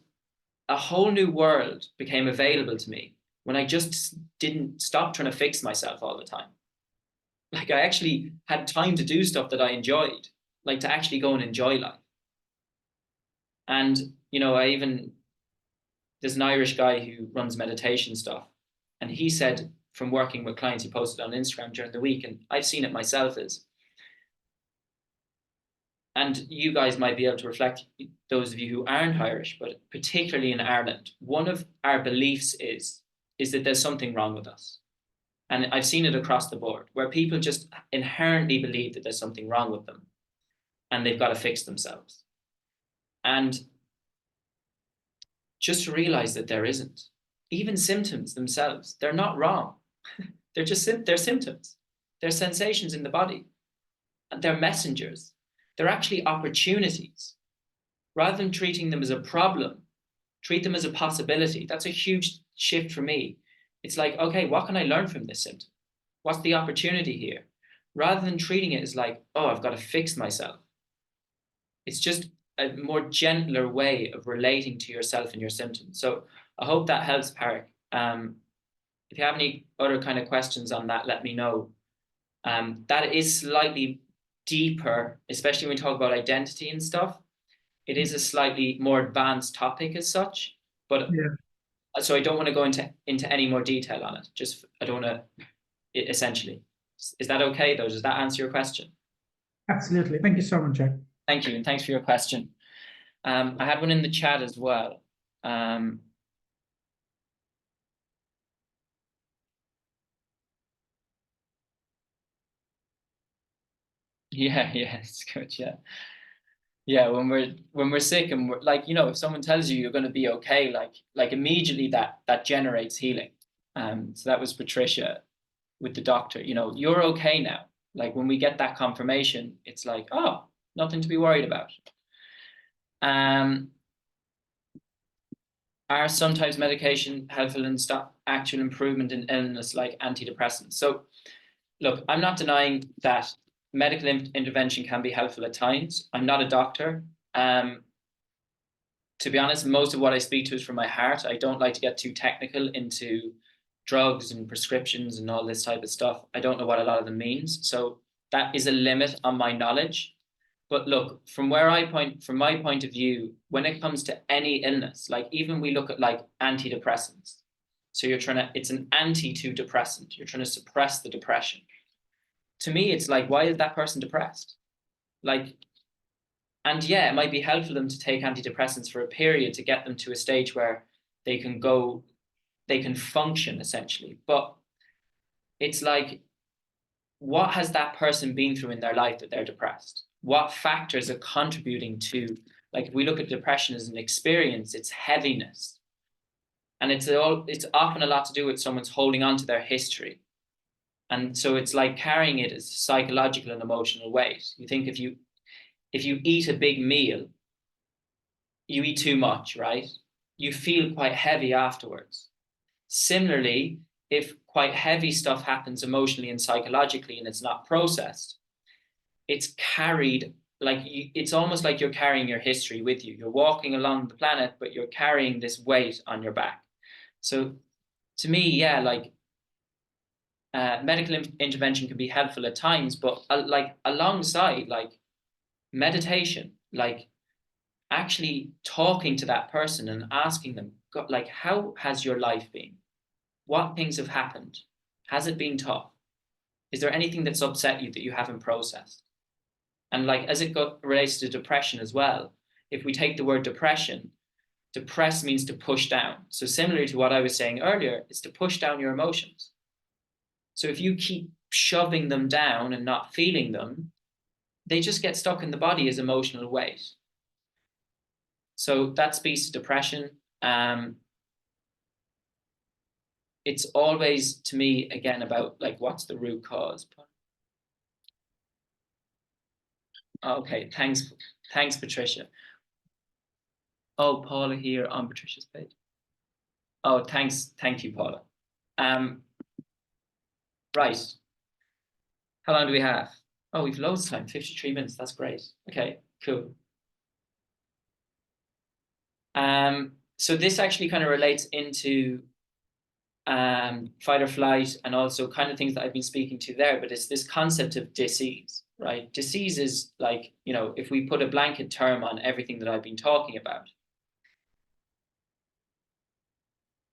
a whole new world became available to me when I just didn't stop trying to fix myself all the time. Like, I actually had time to do stuff that I enjoyed, like to actually go and enjoy life. And, you know, there's an Irish guy who runs meditation stuff. And he said, from working with clients, he posted on Instagram during the week, and I've seen it myself, and you guys might be able to reflect, those of you who aren't Irish, but particularly in Ireland, one of our beliefs is that there's something wrong with us. And I've seen it across the board, where people just inherently believe that there's something wrong with them and they've got to fix themselves. And just to realize that there isn't. Even symptoms themselves, they're not wrong. They're symptoms. They're sensations in the body. And they're messengers. They're actually opportunities. Rather than treating them as a problem, treat them as a possibility. That's a huge shift for me. It's like, okay, what can I learn from this symptom? What's the opportunity here? Rather than treating it as like, oh, I've got to fix myself. It's just a more gentler way of relating to yourself and your symptoms. So I hope that helps, Parik. If you have any other kind of questions on that, let me know. That is slightly deeper, especially when we talk about identity and stuff. It is a slightly more advanced topic as such, but yeah. So I don't want to go into any more detail on it. Just, I don't want to, essentially. Is that okay though? Does that answer your question? Absolutely. Thank you so much, Jack. Thank you, and thanks for your question. I had one in the chat as well. Yeah, it's good. Yeah. When we're sick and we're like, you know, if someone tells you you're going to be okay, like immediately that generates healing. So that was Patricia with the doctor. You know, you're okay now. Like when we get that confirmation, it's like, oh, nothing to be worried about. Are sometimes medication helpful in stop actual improvement in illness like antidepressants? So look, I'm not denying that medical intervention can be helpful at times. I'm not a doctor. To be honest, most of what I speak to is from my heart. I don't like to get too technical into drugs and prescriptions and all this type of stuff. I don't know what a lot of them means. So that is a limit on my knowledge. But look, from my point of view, when it comes to any illness, like even we look at like antidepressants. So it's an anti to depressant. You're trying to suppress the depression. To me, it's like, why is that person depressed? Like, and yeah, it might be helpful for them to take antidepressants for a period to get them to a stage where they can function essentially. But it's like, what has that person been through in their life that they're depressed? What factors are contributing to, like, if we look at depression as an experience, it's heaviness. And it's often a lot to do with someone's holding on to their history. And so it's like carrying it as psychological and emotional weight. You think if you eat a big meal, you eat too much, right? You feel quite heavy afterwards. Similarly, if quite heavy stuff happens emotionally and psychologically and it's not processed, it's carried, like it's almost like you're carrying your history with you. You're walking along the planet, but you're carrying this weight on your back. So to me, yeah, like medical intervention can be helpful at times, but like alongside like meditation, like actually talking to that person and asking them, like, how has your life been? What things have happened? Has it been tough? Is there anything that's upset you that you haven't processed? And like, as it relates to depression as well, if we take the word depression, depress means to push down. So similarly to what I was saying earlier, it's to push down your emotions. So if you keep shoving them down and not feeling them, they just get stuck in the body as emotional weight. So that speaks to depression. It's always, to me, again, about like, what's the root cause? Okay, thanks, Patricia. Oh, Paula here on Patricia's page. Oh, thank you, Paula. Right. How long do we have? Oh, we've loads of time, 53 minutes. That's great. Okay, cool. So this actually kind of relates into fight or flight, and also kind of things that I've been speaking to there, but it's this concept of dis-ease, right? Dis-ease is like, you know, if we put a blanket term on everything that I've been talking about,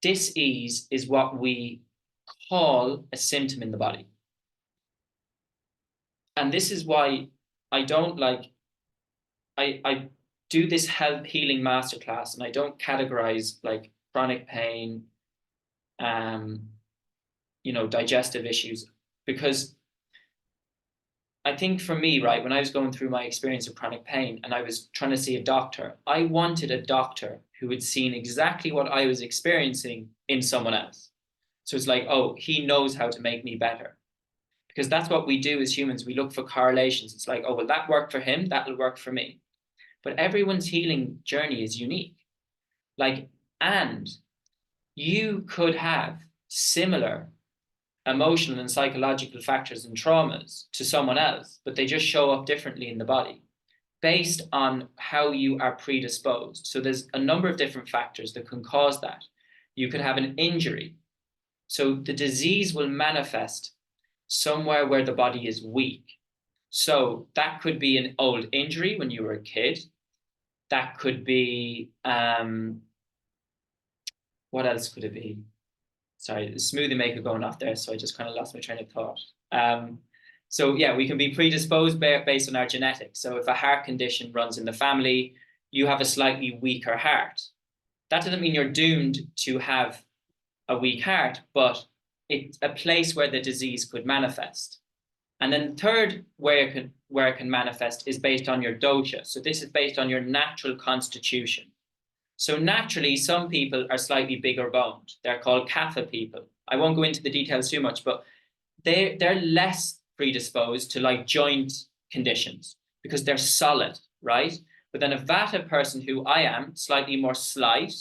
dis-ease is what we call a symptom in the body. And this is why I don't like, I do this health healing masterclass, and I don't categorize like chronic pain, you know, digestive issues, because I think for me, right, when I was going through my experience of chronic pain and I was trying to see a doctor, I wanted a doctor who had seen exactly what I was experiencing in someone else. So it's like, oh, he knows how to make me better. Because that's what we do as humans. We look for correlations. It's like, oh, well, that worked for him, that'll work for me. But everyone's healing journey is unique. Like, and you could have similar emotional and psychological factors and traumas to someone else, but they just show up differently in the body based on how you are predisposed. So there's a number of different factors that can cause that. You could have an injury. So the disease will manifest somewhere where the body is weak. So that could be an old injury when you were a kid. That could be, what else could it be? Sorry, the smoothie maker going off there, so I just kind of lost my train of thought. So yeah, we can be predisposed based on our genetics. So if a heart condition runs in the family, you have a slightly weaker heart. That doesn't mean you're doomed to have a weak heart, but it's a place where the disease could manifest. And then the third where it can manifest is based on your dosha. So this is based on your natural constitution. So naturally, some people are slightly bigger boned. They're called kapha people. I won't go into the details too much, but they're less predisposed to like joint conditions because they're solid, right? But then a vata person, who I am, slightly more slight,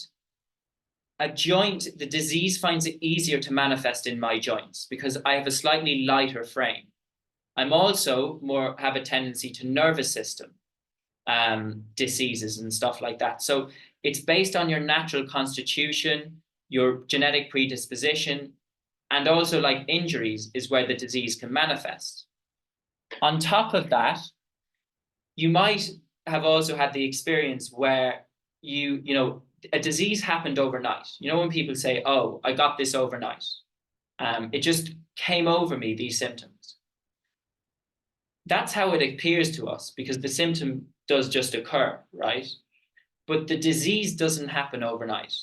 a joint, the disease finds it easier to manifest in my joints because I have a slightly lighter frame. I'm also have a tendency to nervous system diseases and stuff like that. So it's based on your natural constitution, your genetic predisposition, and also like injuries is where the disease can manifest. On top of that, you might have also had the experience where you know, a disease happened overnight. You know, when people say, oh, I got this overnight. It just came over me, these symptoms. That's how it appears to us because the symptom does just occur, right? But the disease doesn't happen overnight.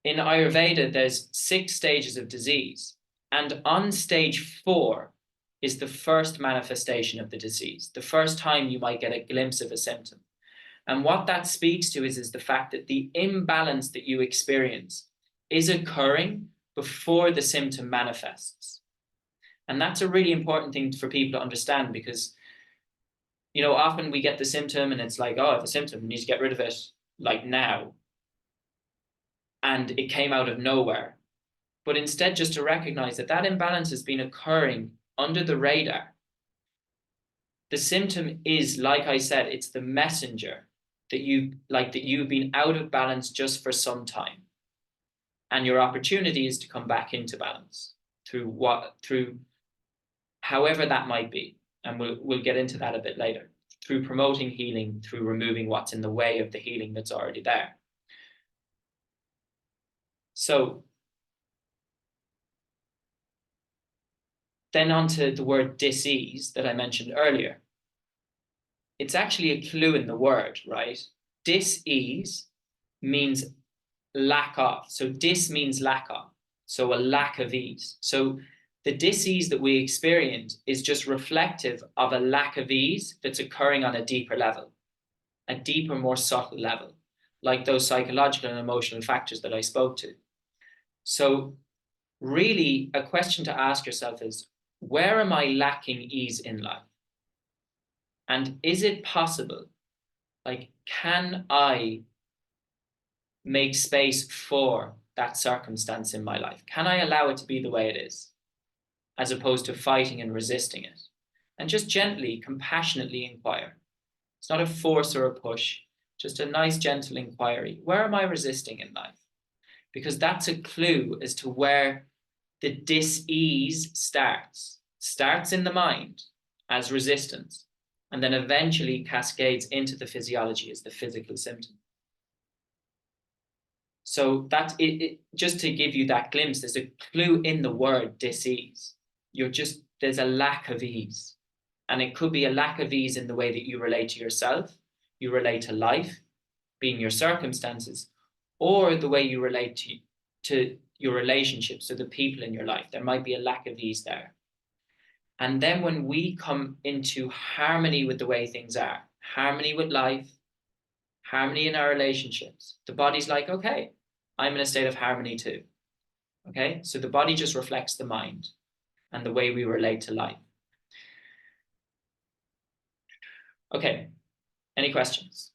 In Ayurveda, there's 6 stages of disease, and on stage 4 is the first manifestation of the disease, the first time you might get a glimpse of a symptom. And what that speaks to is the fact that the imbalance that you experience is occurring before the symptom manifests. And that's a really important thing for people to understand because, you know, often we get the symptom and it's like, oh, I have a symptom, I need to get rid of it like now. And it came out of nowhere. But instead, just to recognize that that imbalance has been occurring under the radar. The symptom is, like I said, it's the messenger that you've been out of balance just for some time. And your opportunity is to come back into balance through however that might be. And we'll get into that a bit later. Through promoting healing, through removing what's in the way of the healing that's already there. So then onto the word dis-ease that I mentioned earlier. It's actually a clue in the word, right? Dis-ease means lack of. So dis means lack of. So a lack of ease. So the dis-ease that we experience is just reflective of a lack of ease that's occurring on a deeper level, a deeper, more subtle level, like those psychological and emotional factors that I spoke to. So really a question to ask yourself is, where am I lacking ease in life? And is it possible? Like, can I make space for that circumstance in my life? Can I allow it to be the way it is, as opposed to fighting and resisting it? And just gently, compassionately inquire. It's not a force or a push, just a nice, gentle inquiry. Where am I resisting in life? Because that's a clue as to where the dis-ease starts in the mind as resistance, and then eventually cascades into the physiology as the physical symptom. So that's it. Just to give you that glimpse, there's a clue in the word dis-ease. There's a lack of ease. And it could be a lack of ease in the way that you relate to yourself, you relate to life, being your circumstances, or the way you relate to your relationships, to the people in your life. There might be a lack of ease there. And then when we come into harmony with the way things are, harmony with life, harmony in our relationships, the body's like, okay, I'm in a state of harmony too. Okay, so the body just reflects the mind and the way we relate to life. Okay, any questions?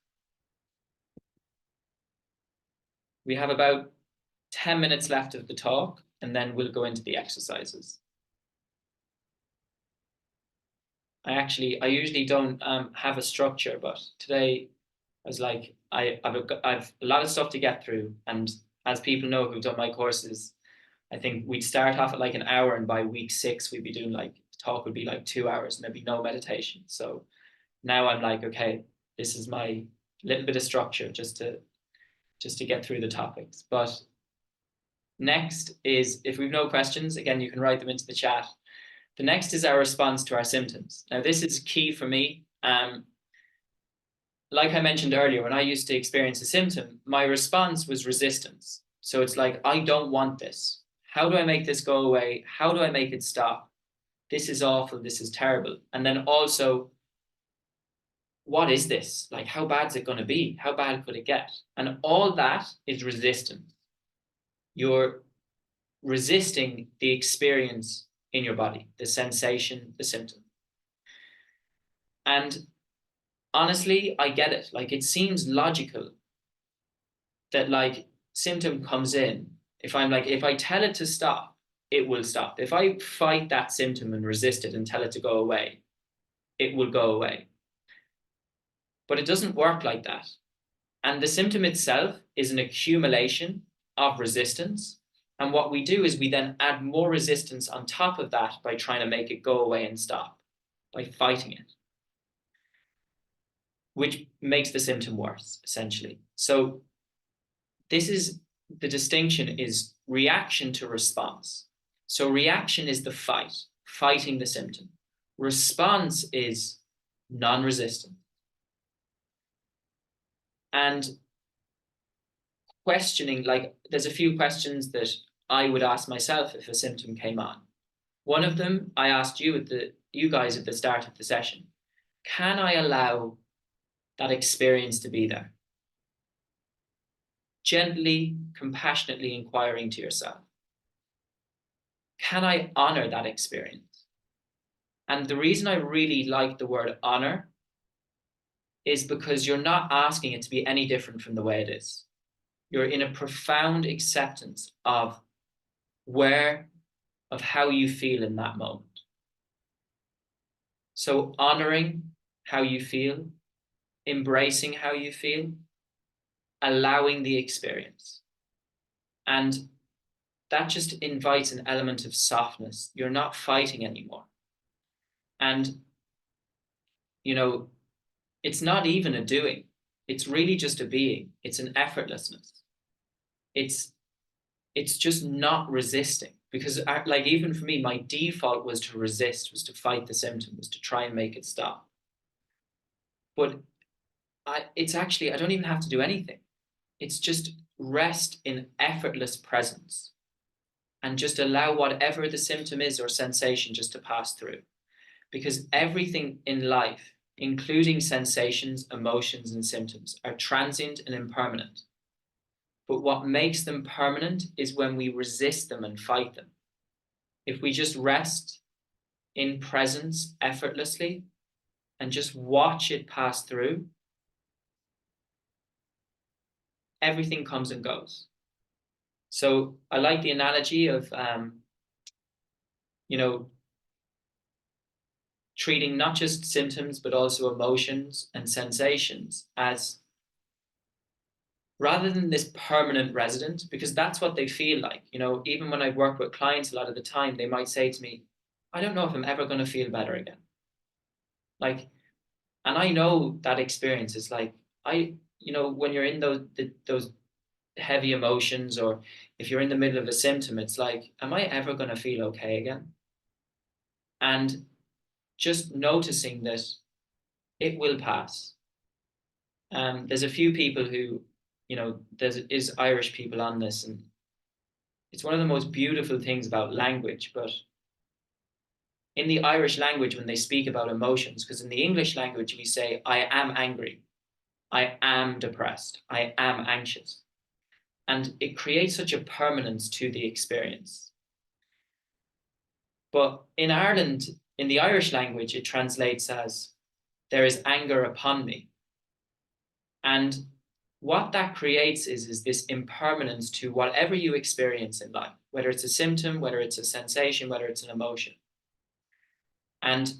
We have about 10 minutes left of the talk, and then we'll go into the exercises. I usually don't have a structure, but today I was like, I've a lot of stuff to get through. And as people know who've done my courses, I think we'd start off at like an hour, and by week 6, we'd be doing like, the talk would be like 2 hours and there'd be no meditation. So now I'm like, okay, this is my little bit of structure just to get through the topics. But next is, if we've no questions, again, you can write them into the chat. The next is our response to our symptoms. Now, this is key for me. Like I mentioned earlier, when I used to experience a symptom, my response was resistance. So it's like, I don't want this. How do I make this go away? How do I make it stop? This is awful. This is terrible. And then also, what is this? Like, how bad is it going to be? How bad could it get? And all that is resistance. You're resisting the experience in your body, the sensation, the symptom. And honestly, I get it. Like, it seems logical that like symptom comes in. If I tell it to stop, it will stop. If I fight that symptom and resist it and tell it to go away, it will go away. But it doesn't work like that. And the symptom itself is an accumulation of resistance. And what we do is we then add more resistance on top of that by trying to make it go away and stop, by fighting it, which makes the symptom worse, essentially. So this is the distinction, is reaction to response. So reaction is the fight, fighting the symptom. Response is non-resistant. And questioning, like, there's a few questions that I would ask myself if a symptom came on. One of them I asked you guys at the start of the session. Can I allow that experience to be there? Gently, compassionately inquiring to yourself. Can I honor that experience? And the reason I really like the word honor is because you're not asking it to be any different from the way it is. You're in a profound acceptance of how you feel in that moment. So honoring how you feel, embracing how you feel, allowing the experience. And that just invites an element of softness. You're not fighting anymore. And, it's not even a doing. It's really just a being. It's an effortlessness. It's just not resisting, because like, even for me, my default was to resist, was to fight the symptom, was to try and make it stop. But it's actually, I don't even have to do anything. It's just rest in effortless presence and just allow whatever the symptom is or sensation just to pass through. Because everything in life, including sensations, emotions, and symptoms, are transient and impermanent. But what makes them permanent is when we resist them and fight them. If we just rest in presence effortlessly, and just watch it pass through, everything comes and goes. So I like the analogy of, you know, treating not just symptoms, but also emotions and sensations as, rather than this permanent resident, because that's what they feel like. You know, even when I work with clients, a lot of the time, they might say to me, I don't know if I'm ever going to feel better again. Like, and I know that experience is like, you know, when you're in those heavy emotions, or if you're in the middle of a symptom, it's like, am I ever going to feel okay again? And just noticing that it will pass. There's a few people who, you know, is Irish people on this, and it's one of the most beautiful things about language. But in the Irish language, when they speak about emotions, because in the English language we say, I am angry, I am depressed, I am anxious, and it creates such a permanence to the experience. But in Ireland, in the Irish language, it translates as, there is anger upon me. And what that creates is this impermanence to whatever you experience in life, whether it's a symptom, whether it's a sensation, whether it's an emotion. And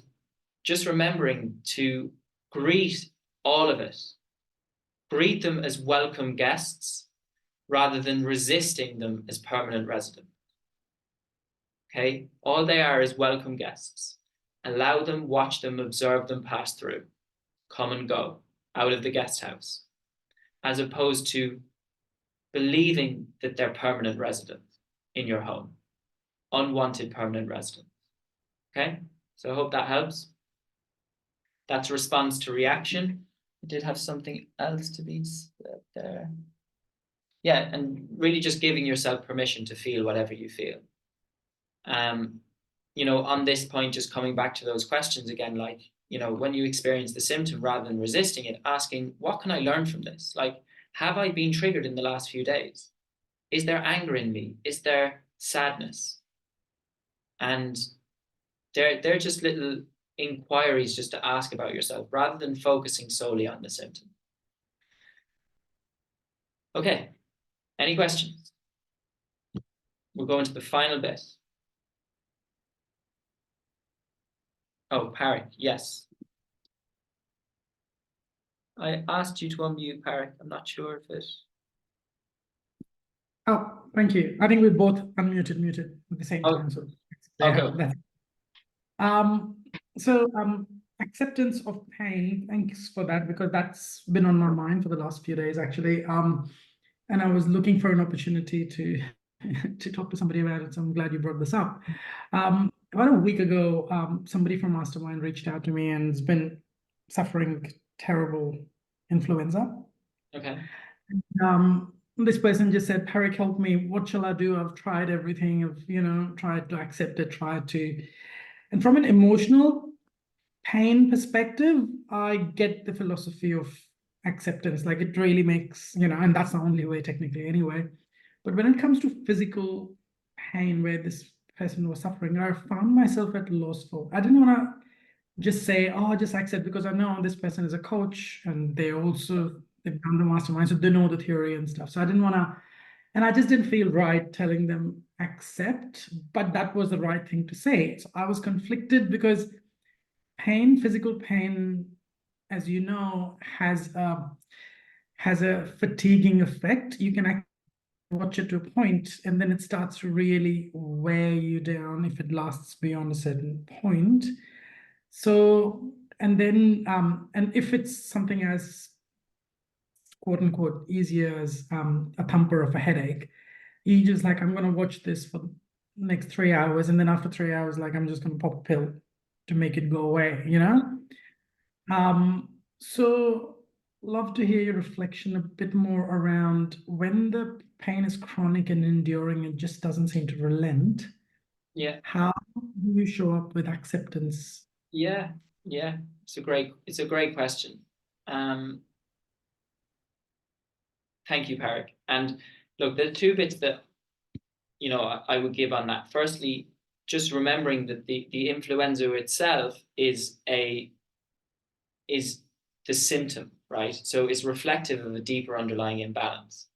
just remembering to greet all of it, greet them as welcome guests rather than resisting them as permanent residents. Okay, all they are is welcome guests. Allow them, watch them, observe them pass through, come and go out of the guest house, as opposed to believing that they're permanent residents in your home, unwanted permanent residents. Okay, so I hope that helps. That's response to reaction. I did have something else to be said there. Yeah, and really just giving yourself permission to feel whatever you feel. You know, on this point, just coming back to those questions again, like, you know, when you experience the symptom, rather than resisting it, asking, what can I learn from this? Like, have I been triggered in the last few days? Is there anger in me? Is there sadness? And they're just little inquiries just to ask about yourself, rather than focusing solely on the symptom. Okay, any questions? We'll go into the final bit. Oh, Parik, yes. I asked you to unmute, Parik. I'm not sure if it... Oh, thank you. I think we both muted at the same time. So okay. Acceptance of pain. Thanks for that, because that's been on my mind for the last few days, actually. And I was looking for an opportunity to to talk to somebody about it. So I'm glad you brought this up. About a week ago, somebody from Mastermind reached out to me and has been suffering terrible influenza. Okay. This person just said, Parik, help me. What shall I do? I've tried everything. I've, tried to accept it, and from an emotional pain perspective, I get the philosophy of acceptance. Like, it really makes, and that's the only way technically anyway. But when it comes to physical pain, where this person was suffering, I found myself at loss for. I didn't want to just say, oh, just accept, because I know this person is a coach and they've done the mastermind, so they know the theory and stuff. So I didn't want to, and I just didn't feel right telling them accept, but that was the right thing to say. So I was conflicted, because physical pain, as you know, has a fatiguing effect. You can watch it to a point, and then it starts to really wear you down if it lasts beyond a certain point. So, and then, and if it's something as quote unquote easier as a thumper of a headache, you just like, I'm going to watch this for the next 3 hours. And then after 3 hours, like, I'm just going to pop a pill to make it go away, So love to hear your reflection a bit more around when the pain is chronic and enduring and just doesn't seem to relent. Yeah. How do you show up with acceptance? Yeah. It's a great question. Thank you, Parik. And look, the two bits that, I would give on that. Firstly, just remembering that the influenza itself is a is the symptom, right? So it's reflective of a deeper underlying imbalance.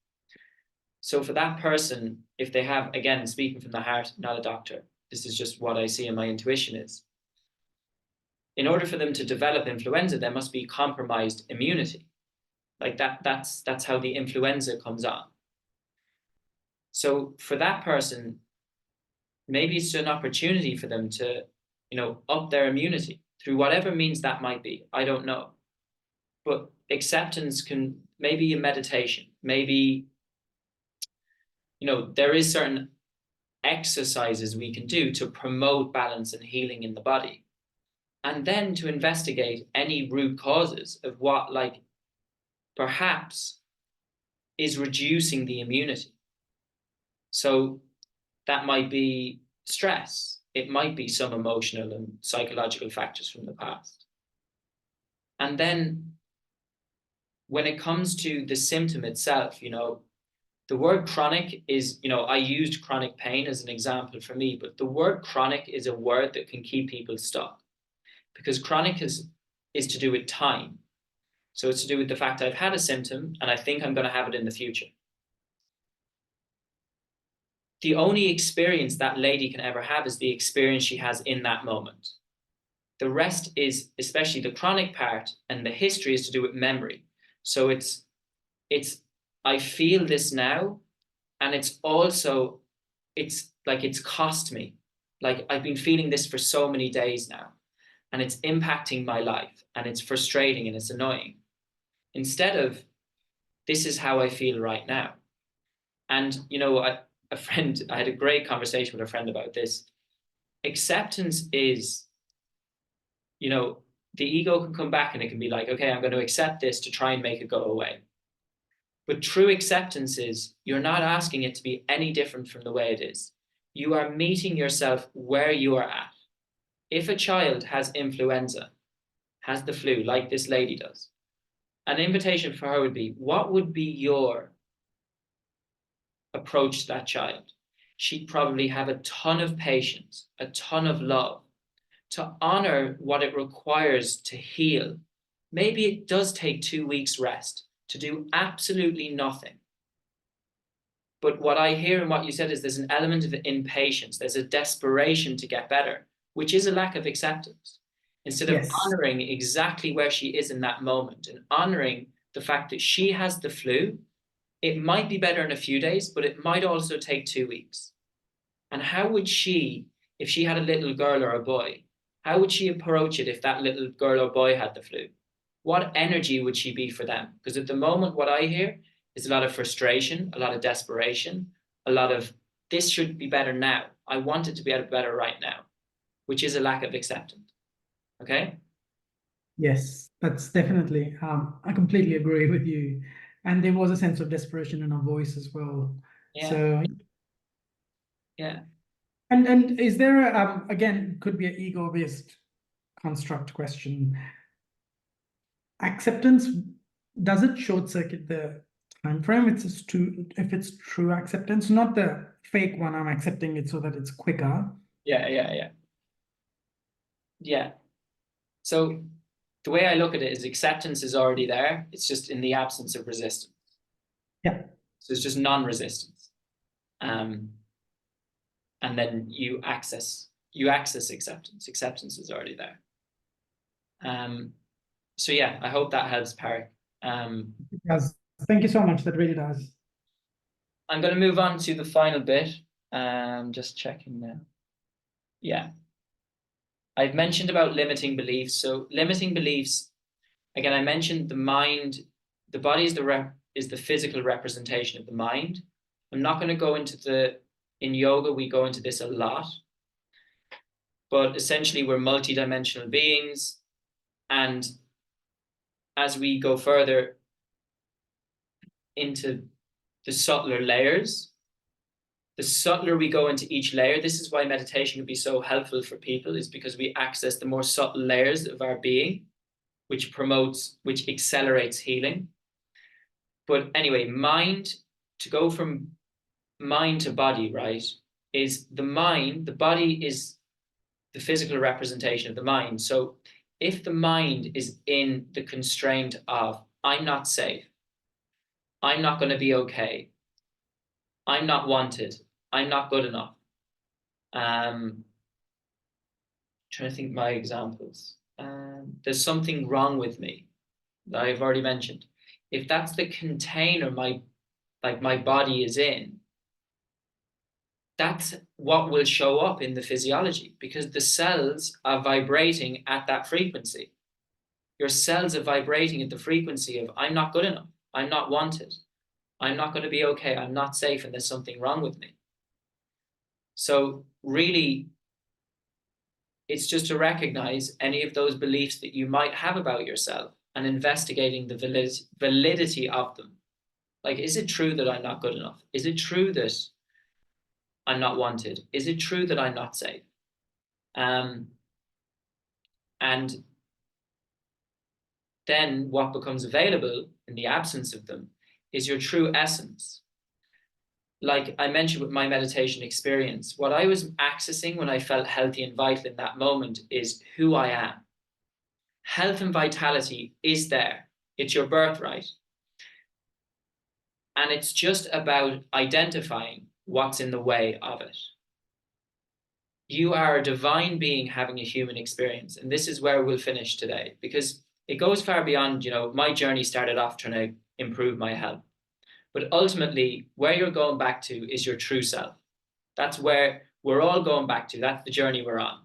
So for that person, if they have, again, speaking from the heart, not a doctor, this is just what I see and my intuition is, in order for them to develop influenza, there must be compromised immunity. Like that's how the influenza comes on. So for that person, maybe it's an opportunity for them to, up their immunity through whatever means that might be. I don't know. But acceptance can maybe a meditation, maybe, there is certain exercises we can do to promote balance and healing in the body. And then to investigate any root causes of what, like, perhaps is reducing the immunity. So that might be stress. It might be some emotional and psychological factors from the past. And then when it comes to the symptom itself, the word chronic is, I used chronic pain as an example for me, but the word chronic is a word that can keep people stuck, because chronic is to do with time. So it's to do with the fact I've had a symptom and I think I'm going to have it in the future. The only experience that lady can ever have is the experience she has in that moment. The rest is, especially the chronic part and the history, is to do with memory. So it's I feel this now, and it's also, it's like it's cost me. Like I've been feeling this for so many days now, and it's impacting my life, and it's frustrating and it's annoying. Instead of, this is how I feel right now. And, I had a great conversation with a friend about this. Acceptance is, the ego can come back and it can be like, okay, I'm going to accept this to try and make it go away. But true acceptance is, you're not asking it to be any different from the way it is. You are meeting yourself where you are at. If a child has influenza, has the flu, like this lady does, an invitation for her would be, what would be your approach to that child? She'd probably have a ton of patience, a ton of love, to honor what it requires to heal. Maybe it does take 2 weeks rest to do absolutely nothing. But what I hear and what you said is there's an element of impatience. There's a desperation to get better, which is a lack of acceptance. Instead of honoring exactly where she is in that moment and honoring the fact that she has the flu, it might be better in a few days, but it might also take 2 weeks. And how would she, if she had a little girl or a boy, how would she approach it if that little girl or boy had the flu? What energy would she be for them? Because at the moment, what I hear is a lot of frustration, a lot of desperation, a lot of, this should be better now. I want it to be better right now, which is a lack of acceptance. Okay? Yes, that's definitely, I completely agree with you. And there was a sense of desperation in her voice as well. Yeah. So, yeah. And is there, again, could be an ego-based construct question. Acceptance, does it short circuit the time frame? If it's true acceptance, not the fake one, I'm accepting it so that it's quicker. Yeah. So the way I look at it is acceptance is already there. It's just in the absence of resistance. Yeah. So it's just non-resistance. And then you access acceptance. Acceptance is already there. So yeah, I hope that helps, Parry. It does. Thank you so much. That really does. I'm going to move on to the final bit. Just checking now. Yeah. I've mentioned about limiting beliefs. So limiting beliefs, again, I mentioned the mind, the body is the physical representation of the mind. I'm not going to go into in yoga, we go into this a lot, but essentially we're multidimensional beings. And as we go further into the subtler layers, the subtler we go into each layer, this is why meditation can be so helpful for people, is because we access the more subtle layers of our being, which accelerates healing. But anyway, to go from mind to body, right, is the mind, the body is the physical representation of the mind. So if the mind is in the constraint of, I'm not safe, I'm not going to be okay, I'm not wanted, I'm not good enough. Trying to think my examples. There's something wrong with me that I've already mentioned. If that's the container my body is in, that's what will show up in the physiology, because the cells are vibrating at that frequency. Your cells are vibrating at the frequency of, I'm not good enough, I'm not wanted, I'm not going to be okay, I'm not safe, and there's something wrong with me. So really, it's just to recognize any of those beliefs that you might have about yourself and investigating the validity of them. Like, is it true that I'm not good enough? Is it true that I'm not wanted? Is it true that I'm not safe? And then what becomes available in the absence of them is your true essence. Like I mentioned with my meditation experience, what I was accessing when I felt healthy and vital in that moment is who I am. Health and vitality is there. It's your birthright. And it's just about identifying what's in the way of it. You are a divine being having a human experience. And this is where we'll finish today, because it goes far beyond, my journey started off trying to improve my health. But ultimately, where you're going back to is your true self. That's where we're all going back to. That's the journey we're on.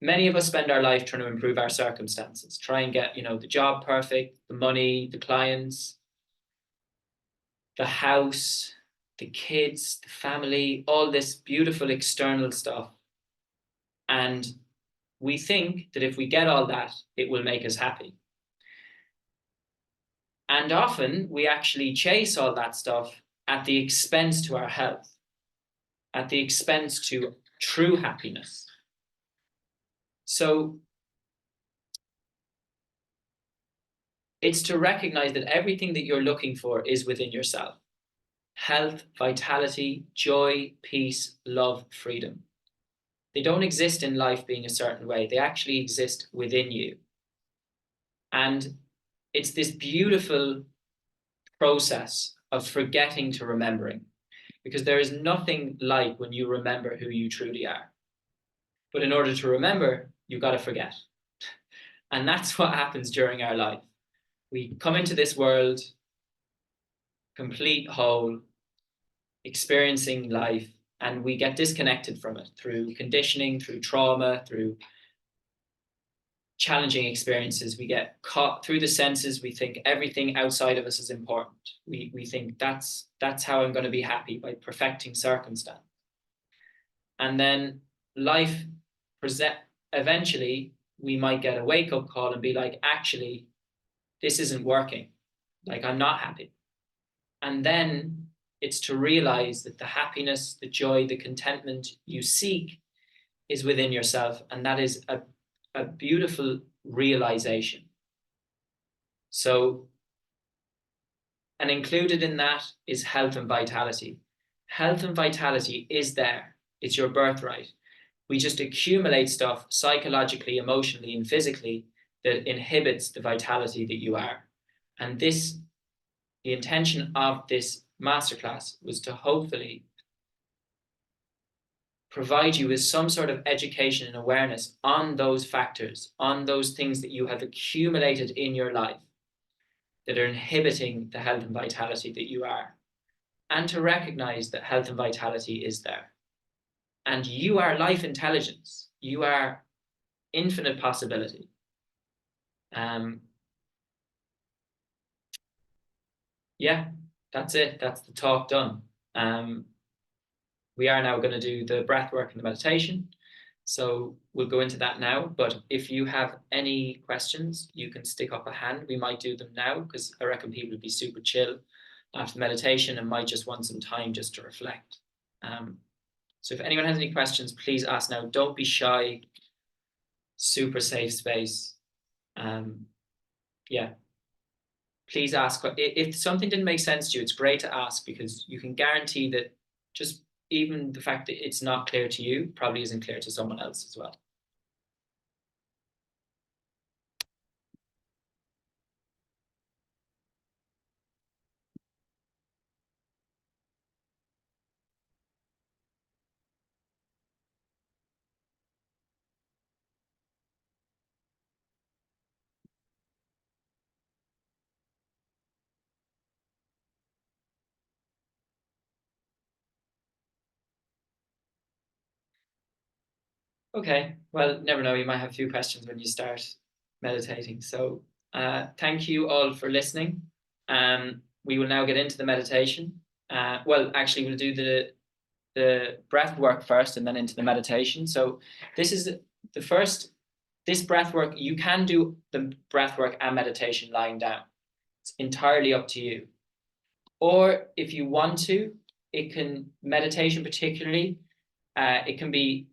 Many of us spend our life trying to improve our circumstances, try and get, the job perfect, the money, the clients, the house, the kids, the family, all this beautiful external stuff. And we think that if we get all that, it will make us happy. And often we actually chase all that stuff at the expense to our health, at the expense to true happiness. So it's to recognize that everything that you're looking for is within yourself. Health, vitality, joy, peace, love, freedom. They don't exist in life being a certain way. They actually exist within you. And it's this beautiful process of forgetting to remembering, because there is nothing like when you remember who you truly are. But in order to remember, you've got to forget. And that's what happens during our life. We come into this world complete whole, experiencing life, and we get disconnected from it through conditioning, through trauma, through challenging experiences. We get caught through the senses. We think everything outside of us is important. We think that's how I'm going to be happy, by perfecting circumstance. And then life eventually we might get a wake-up call and be like, actually, this isn't working. Like, I'm not happy. And then it's to realize that the happiness, the joy, the contentment you seek is within yourself. And that is a beautiful realization. So, and included in that is health and vitality. Health and vitality is there. It's your birthright. We just accumulate stuff psychologically, emotionally, and physically that inhibits the vitality that you are. And the intention of this masterclass was to hopefully provide you with some sort of education and awareness on those factors, on those things that you have accumulated in your life that are inhibiting the health and vitality that you are, and to recognize that health and vitality is there. And you are life intelligence. You are infinite possibility. Yeah, that's it. That's the talk done. We are now going to do the breath work and the meditation. So we'll go into that now. But if you have any questions, you can stick up a hand. We might do them now, because I reckon people would be super chill after meditation and might just want some time just to reflect. So if anyone has any questions, please ask now. Don't be shy. Super safe space. Yeah. Please ask. If something didn't make sense to you, it's great to ask, because you can guarantee that just even the fact that it's not clear to you probably isn't clear to someone else as well. Okay, well, never know. You might have a few questions when you start meditating. So thank you all for listening. We will now get into the meditation. Well, actually, we'll do the breath work first and then into the meditation. So this is the first, this breath work, you can do the breath work and meditation lying down. It's entirely up to you. Or if you want to, it can, meditation particularly, it can be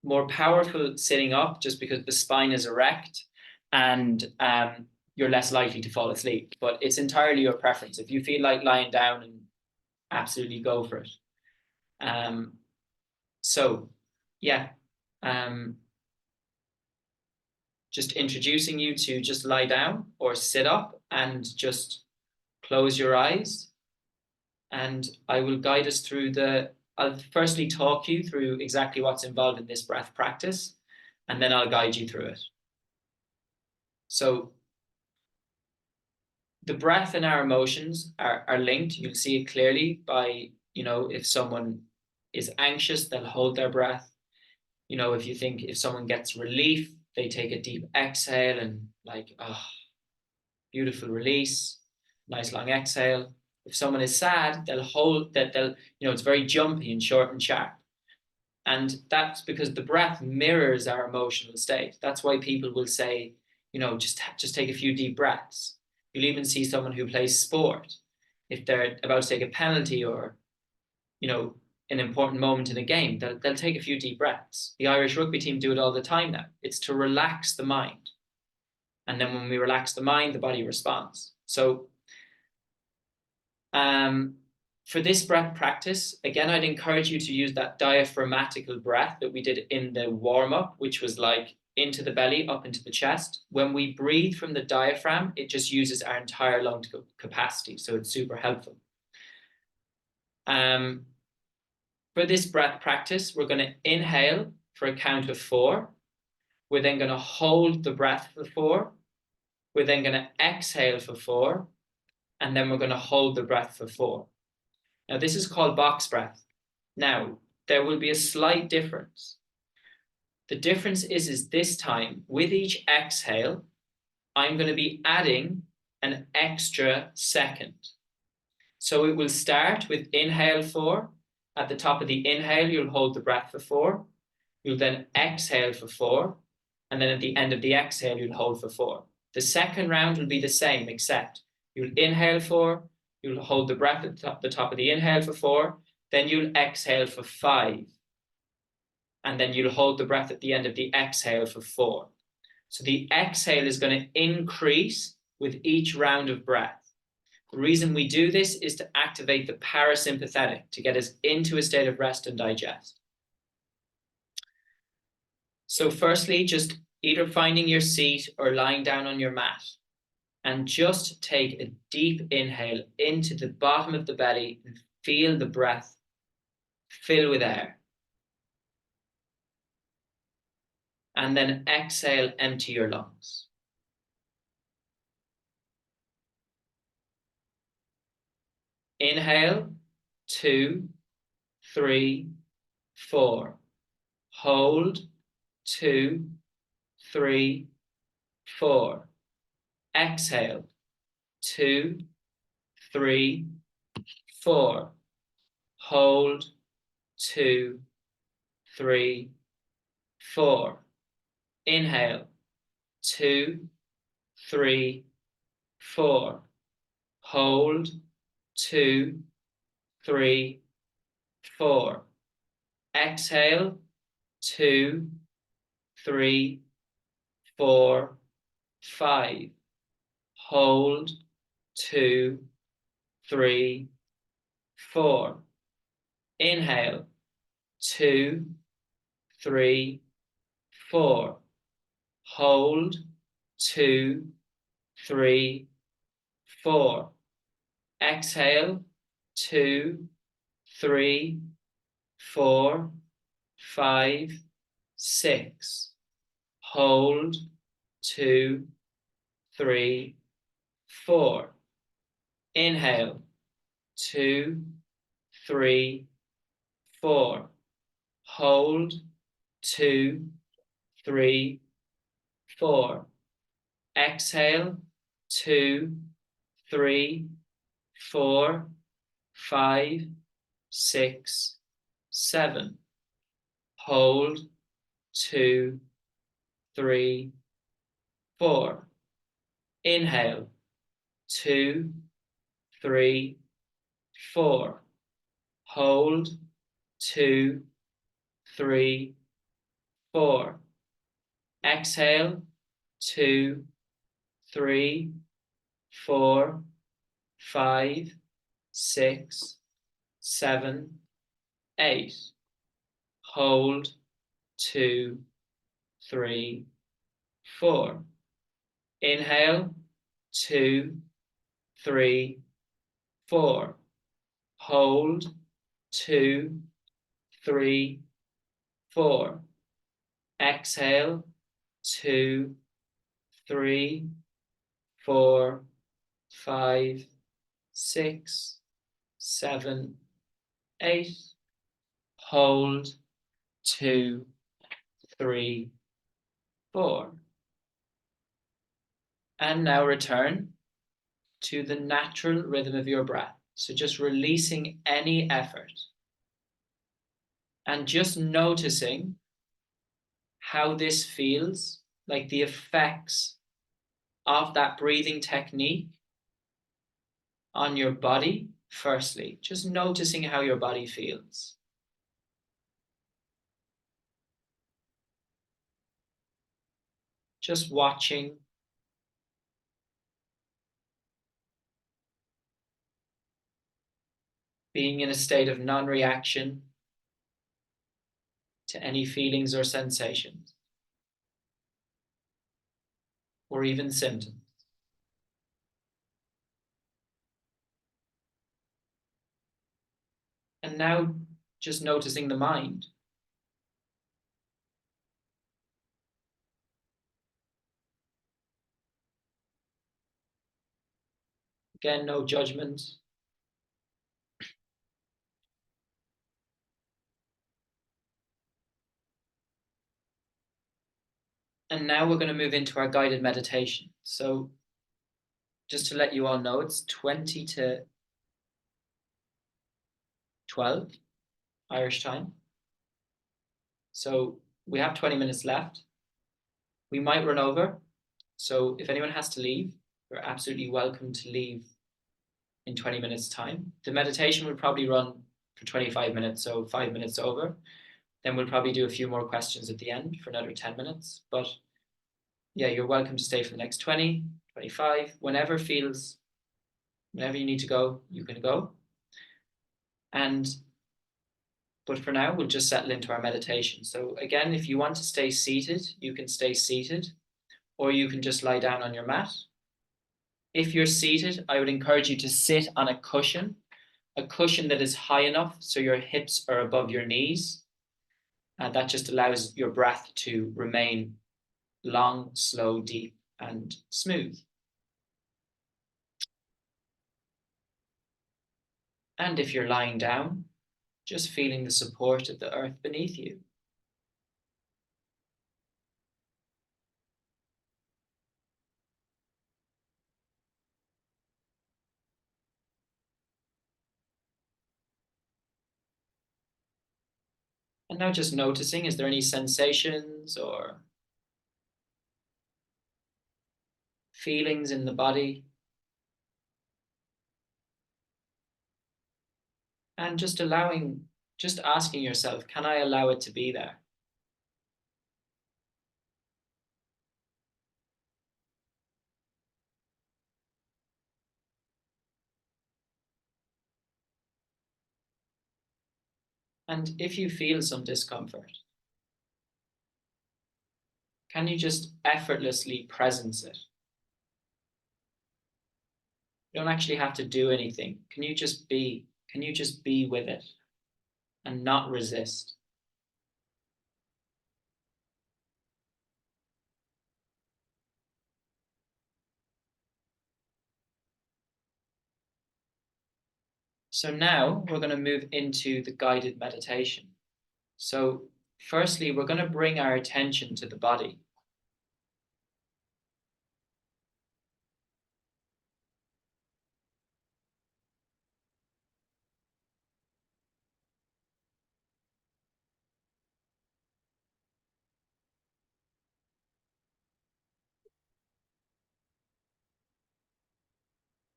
more powerful sitting up just because the spine is erect and you're less likely to fall asleep. But it's entirely your preference. If you feel like lying down, and absolutely go for it. So yeah, just introducing you to just lie down or sit up and just close your eyes. And I will guide us through I'll firstly talk you through exactly what's involved in this breath practice, and then I'll guide you through it. So the breath and our emotions are linked. You'll see it clearly by, if someone is anxious, they'll hold their breath. If someone gets relief, they take a deep exhale and beautiful release, nice long exhale. If someone is sad, they'll hold that, it's very jumpy and short and sharp. And that's because the breath mirrors our emotional state. That's why people will say, just take a few deep breaths. You'll even see someone who plays sport, if they're about to take a penalty or, an important moment in a game, they'll take a few deep breaths. The Irish rugby team do it all the time now. It's to relax the mind. And then when we relax the mind, the body responds. So for this breath practice, again, I'd encourage you to use that diaphragmatical breath that we did in the warm-up, which was like into the belly, up into the chest. When we breathe from the diaphragm, it just uses our entire lung capacity. So it's super helpful. For this breath practice, we're going to inhale for a count of 4. We're then going to hold the breath for 4. We're then going to exhale for 4. And then we're going to hold the breath for 4. Now, this is called box breath. Now, there will be a slight difference. The difference is this time, with each exhale, I'm going to be adding an extra second. So it will start with inhale 4. At the top of the inhale, you'll hold the breath for 4. You'll then exhale for 4. And then at the end of the exhale, you'll hold for 4. The second round will be the same, except you'll inhale 4. You'll hold the breath at the top of the inhale for 4. Then you'll exhale for 5. And then you'll hold the breath at the end of the exhale for 4. So the exhale is going to increase with each round of breath. The reason we do this is to activate the parasympathetic, to get us into a state of rest and digest. So firstly, just either finding your seat or lying down on your mat, and just take a deep inhale into the bottom of the belly and feel the breath fill with air. And then exhale, empty your lungs. Inhale, 2, 3, 4. Hold, 2, 3, 4. Exhale, 2, 3, 4. Hold, 2, 3, 4. Inhale, 2, 3, 4. Hold, 2, 3, 4. Exhale, 2, 3, 4, 5. Hold, 2, 3, 4. Inhale, 2, 3, 4. Hold, 2, 3, 4. Exhale, 2, 3, 4, 5, 6. Hold, 2, 3, 4. Inhale, 2, 3, 4. Hold, 2, 3, 4. Exhale, 2, 3, 4, 5, 6, 7. Hold, 2, 3, 4. Inhale, 2, 3, 4. Hold, 2, 3, 4. Exhale, 2, 3, 4, 5, 6, 7, 8. Hold, 2, 3, 4. Inhale, 2, 3, 4. Hold, 2, 3, 4. Exhale, 2, 3, 4, 5, 6, 7, 8. Hold, 2, 3, 4. And now return to the natural rhythm of your breath. So just releasing any effort and just noticing how this feels, like the effects of that breathing technique on your body. Firstly, just noticing how your body feels. Just watching. Being in a state of non-reaction to any feelings or sensations, or even symptoms. And now just noticing the mind. Again, no judgment. And now we're going to move into our guided meditation. So just to let you all know, it's 20 to 12 Irish time. So we have 20 minutes left. We might run over. So if anyone has to leave, you're absolutely welcome to leave in 20 minutes time. The meditation will probably run for 25 minutes, so 5 minutes over. Then we'll probably do a few more questions at the end for another 10 minutes. But yeah, you're welcome to stay for the next 20, 25, whenever you need to go, you can go. But for now, we'll just settle into our meditation. So again, if you want to stay seated, you can stay seated, or you can just lie down on your mat. If you're seated, I would encourage you to sit on a cushion that is high enough so your hips are above your knees. And that just allows your breath to remain long, slow, deep, and smooth. And if you're lying down, just feeling the support of the earth beneath you. And now just noticing, is there any sensations or feelings in the body? And just asking yourself, can I allow it to be there? And if you feel some discomfort, can you just effortlessly presence it? You don't actually have to do anything. Can you just be? Can you just be with it and not resist? So now we're going to move into the guided meditation. So Firstly, we're going to bring our attention to the body.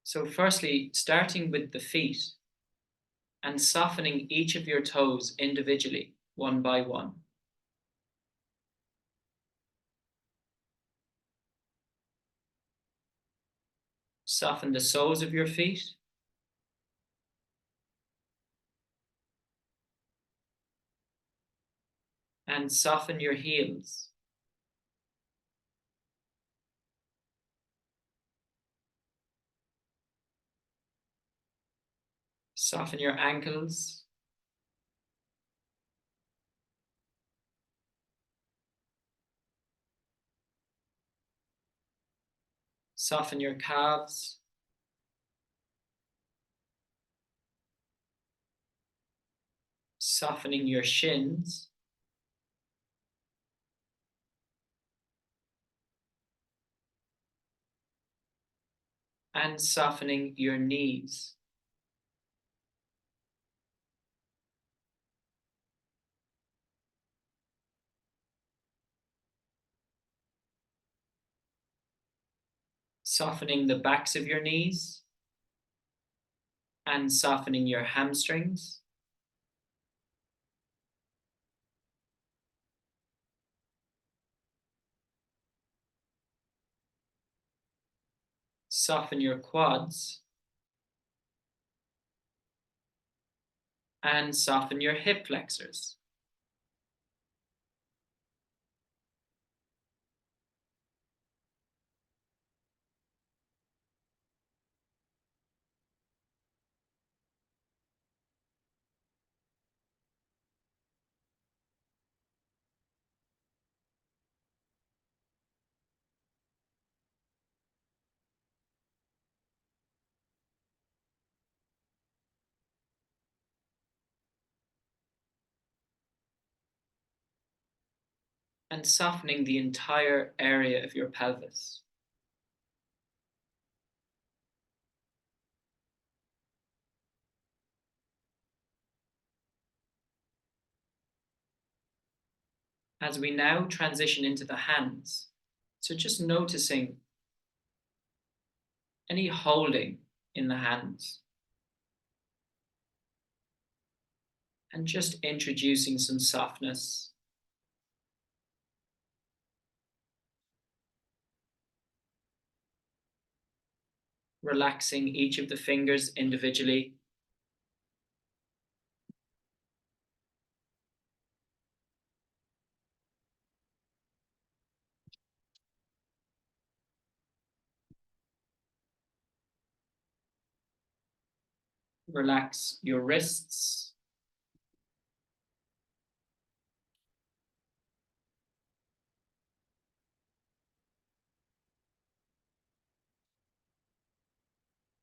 So firstly, starting with the feet and softening each of your toes individually, one by one. Soften the soles of your feet. And soften your heels. Soften your ankles. Soften your calves. Softening your shins. And softening your knees. Softening the backs of your knees. And softening your hamstrings. Soften your quads. And soften your hip flexors. And softening the entire area of your pelvis. As we now transition into the hands, so just noticing any holding in the hands. And just introducing some softness. Relaxing each of the fingers individually. Relax your wrists.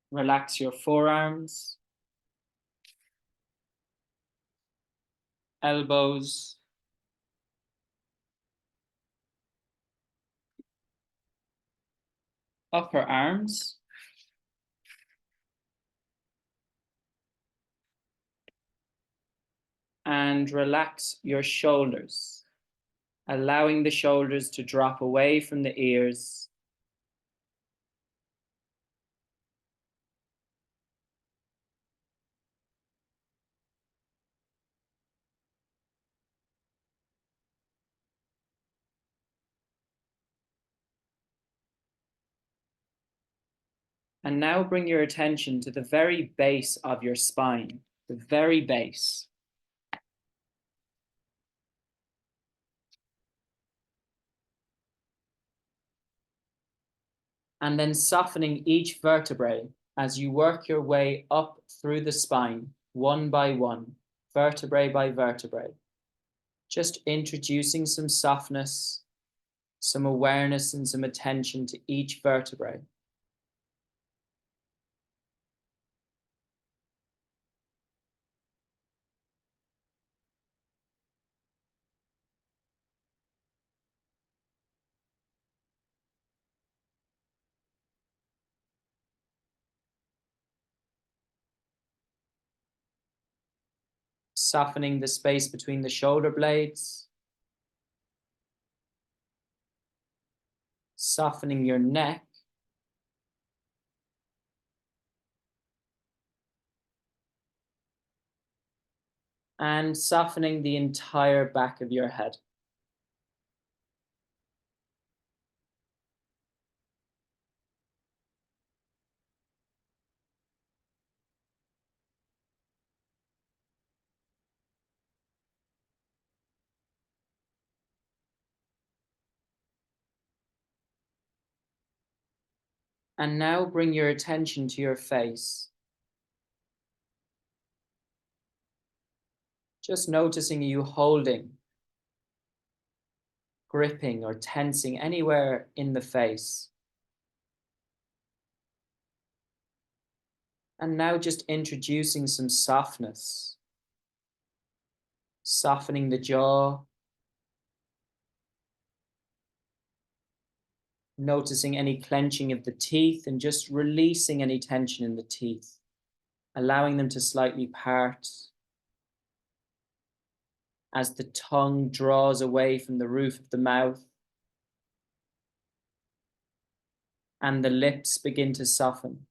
Relax your forearms, elbows, upper arms, and relax your shoulders, allowing the shoulders to drop away from the ears. And now bring your attention to the very base of your spine, the very base. And then softening each vertebrae as you work your way up through the spine, one by one, vertebrae by vertebrae. Just introducing some softness, some awareness, and some attention to each vertebrae. Softening the space between the shoulder blades. Softening your neck. And softening the entire back of your head. And now bring your attention to your face. Just noticing you holding, gripping, or tensing anywhere in the face. And now just introducing some softness. Softening the jaw. Noticing any clenching of the teeth and just releasing any tension in the teeth. Allowing them to slightly part. As the tongue draws away from the roof of the mouth. And the lips begin to soften.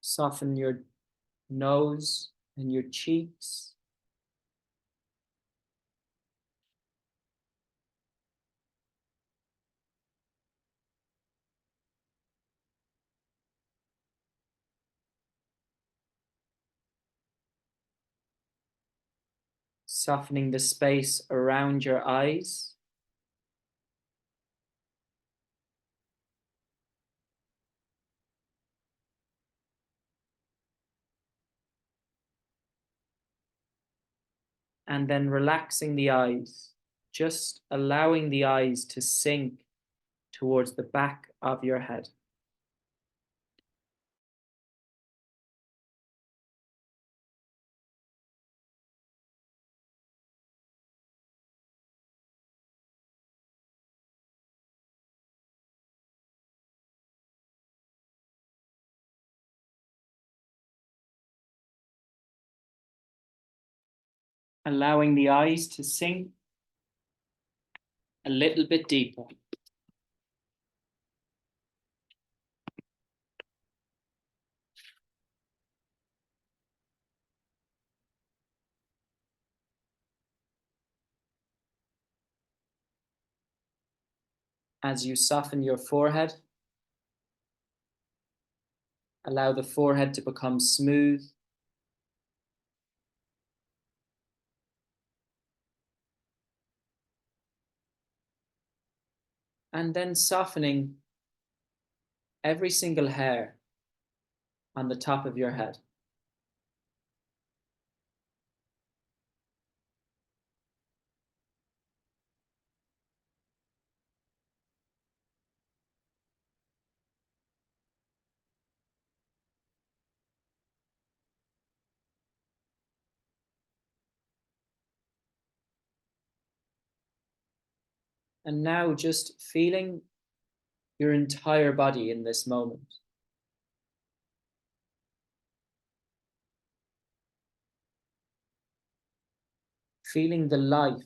Soften your nose and your cheeks. Softening the space around your eyes. And then relaxing the eyes, just allowing the eyes to sink towards the back of your head. Allowing the eyes to sink a little bit deeper. As you soften your forehead, allow the forehead to become smooth. And then softening every single hair on the top of your head. And now just feeling your entire body in this moment. Feeling the life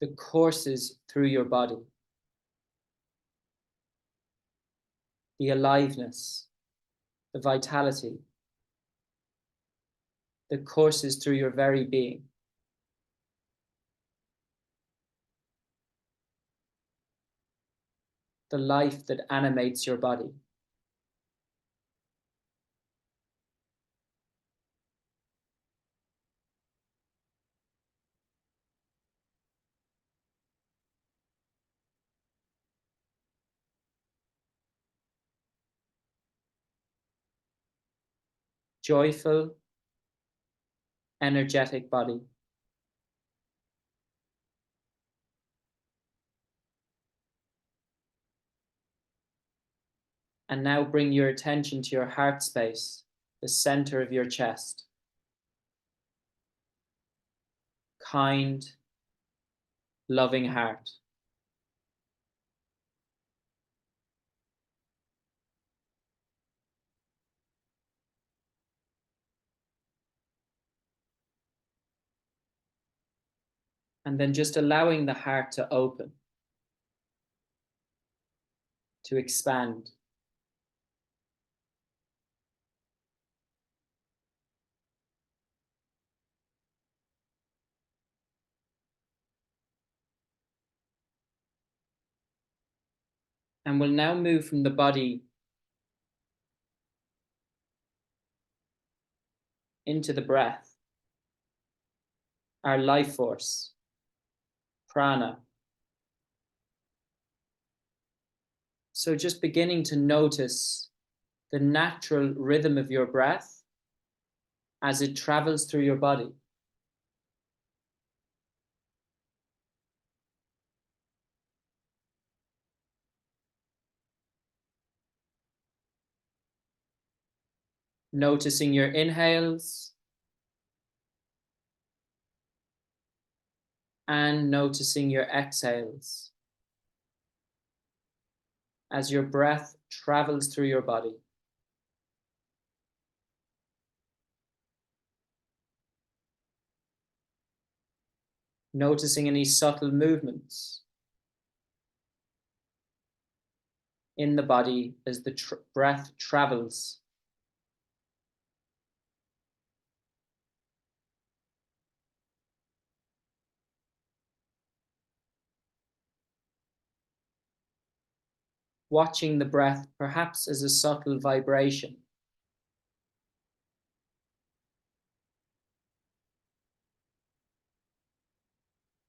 that courses through your body. The aliveness, the vitality that courses through your very being. The life that animates your body. Joyful, energetic body. And now bring your attention to your heart space, the center of your chest. Kind, loving heart. And then just allowing the heart to open, to expand. And we'll now move from the body into the breath, our life force, prana. So just beginning to notice the natural rhythm of your breath as it travels through your body. Noticing your inhales and noticing your exhales as your breath travels through your body. Noticing any subtle movements in the body as the breath travels. Watching the breath perhaps as a subtle vibration.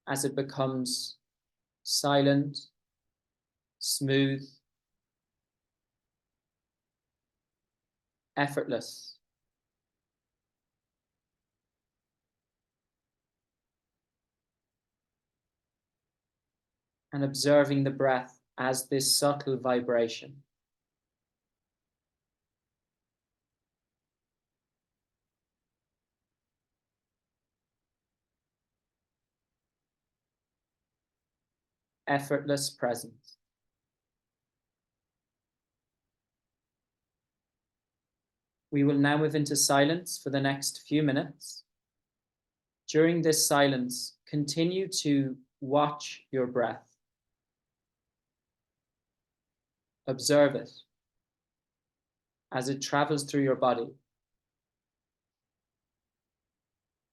As it becomes silent, smooth, effortless. And observing the breath as this subtle vibration. Effortless presence. We will now move into silence for the next few minutes. During this silence, continue to watch your breath. Observe it as it travels through your body.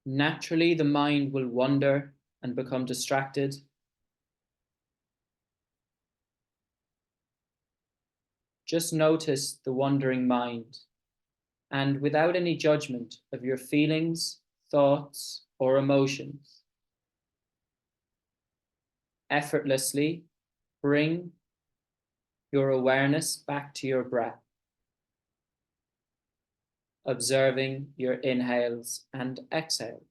Naturally, the mind will wander and become distracted. Just notice the wandering mind, and without any judgment of your feelings, thoughts, or emotions, effortlessly bring your awareness back to your breath, observing your inhales and exhales.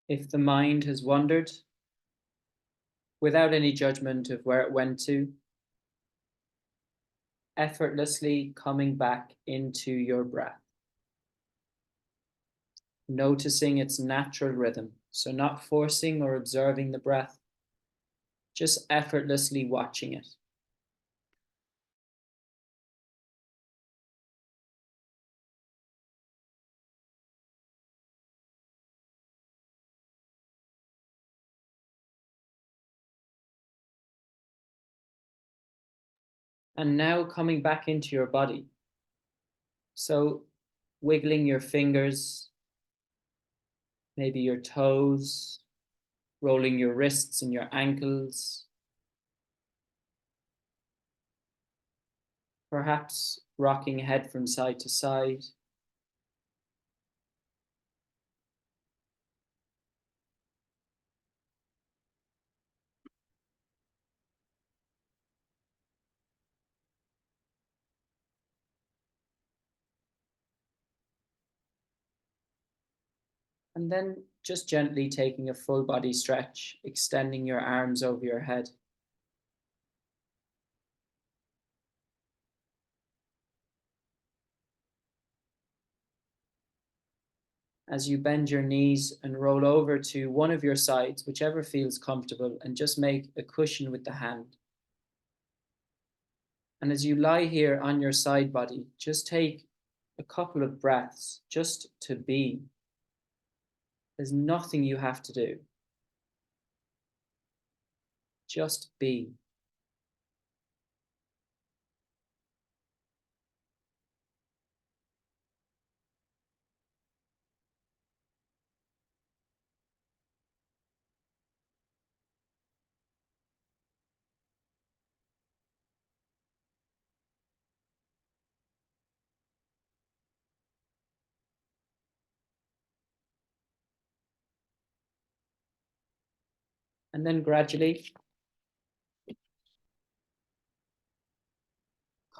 If the mind has wandered, without any judgment of where it went to, effortlessly coming back into your breath, noticing its natural rhythm. So not forcing or observing the breath, just effortlessly watching it. And now coming back into your body. So wiggling your fingers, maybe your toes, rolling your wrists and your ankles, perhaps rocking head from side to side. And then just gently taking a full body stretch, extending your arms over your head. As you bend your knees and roll over to one of your sides, whichever feels comfortable, and just make a cushion with the hand. And as you lie here on your side body, just take a couple of breaths just to be. There's nothing you have to do. Just be. And then gradually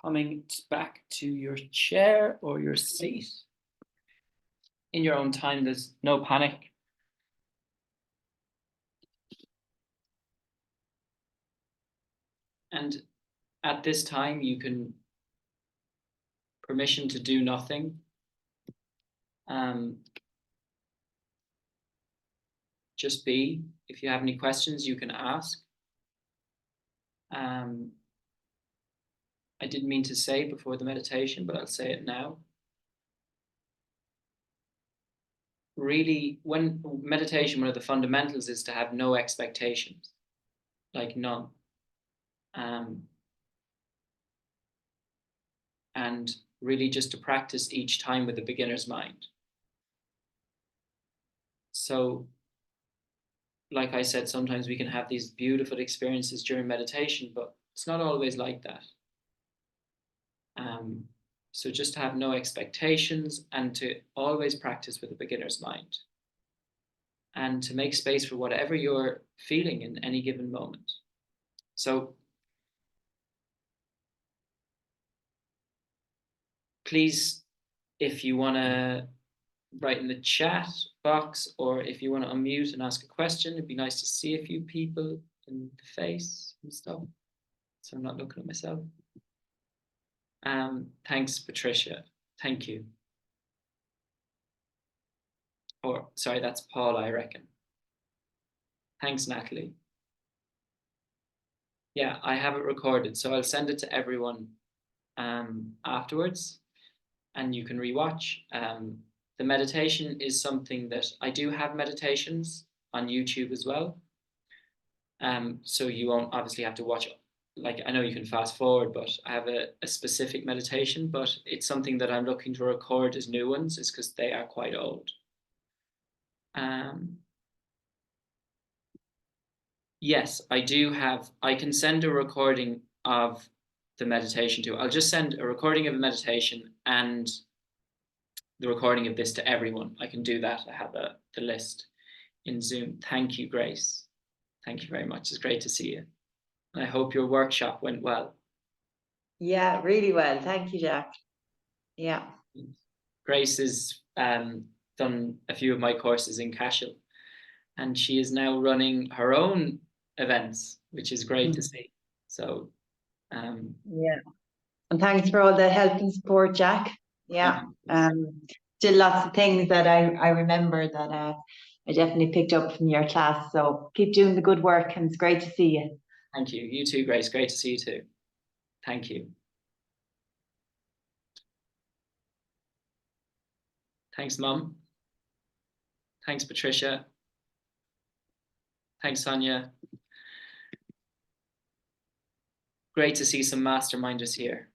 coming back to your chair or your seat. In your own time, there's no panic. And at this time, you can permission to do nothing. Just be. If you have any questions, you can ask. I didn't mean to say before the meditation, but I'll say it now. Really, when meditation, one of the fundamentals is to have no expectations, like none. And really just to practice each time with a beginner's mind. So, like I said, sometimes we can have these beautiful experiences during meditation, but it's not always like that. So just to have no expectations and to always practice with a beginner's mind. And to make space for whatever you're feeling in any given moment. So please, if you want to write in the chat box, or if you want to unmute and ask a question, it'd be nice to see a few people in the face and stuff. So I'm not looking at myself. Thanks, Patricia. Thank you. Or sorry, that's Paul, I reckon. Thanks, Natalie. Yeah, I have it recorded, so I'll send it to everyone afterwards, and you can rewatch. The meditation is something that I do have meditations on YouTube as well. So you won't obviously have to watch, like I know you can fast forward, but I have a specific meditation, but it's something that I'm looking to record as new ones, is because they are quite old. Yes, I do have, I can send a recording of the meditation too. I'll just send a recording of a meditation and the recording of this to everyone. I can do that. I have the list in Zoom. Thank you, Grace. Thank you very much. It's great to see you. And I hope your workshop went well. Yeah, really well. Thank you, Jack. Yeah. Grace has done a few of my courses in Cashel. and she is now running her own events, which is great to see. So yeah, and thanks for all the help and support, Jack. Yeah, still lots of things that I remember that I definitely picked up from your class. So keep doing the good work, and it's great to see you. Thank you. You too, Grace. Great to see you too. Thank you. Thanks, Mum. Thanks, Patricia. Thanks, Sonia. Great to see some masterminders here.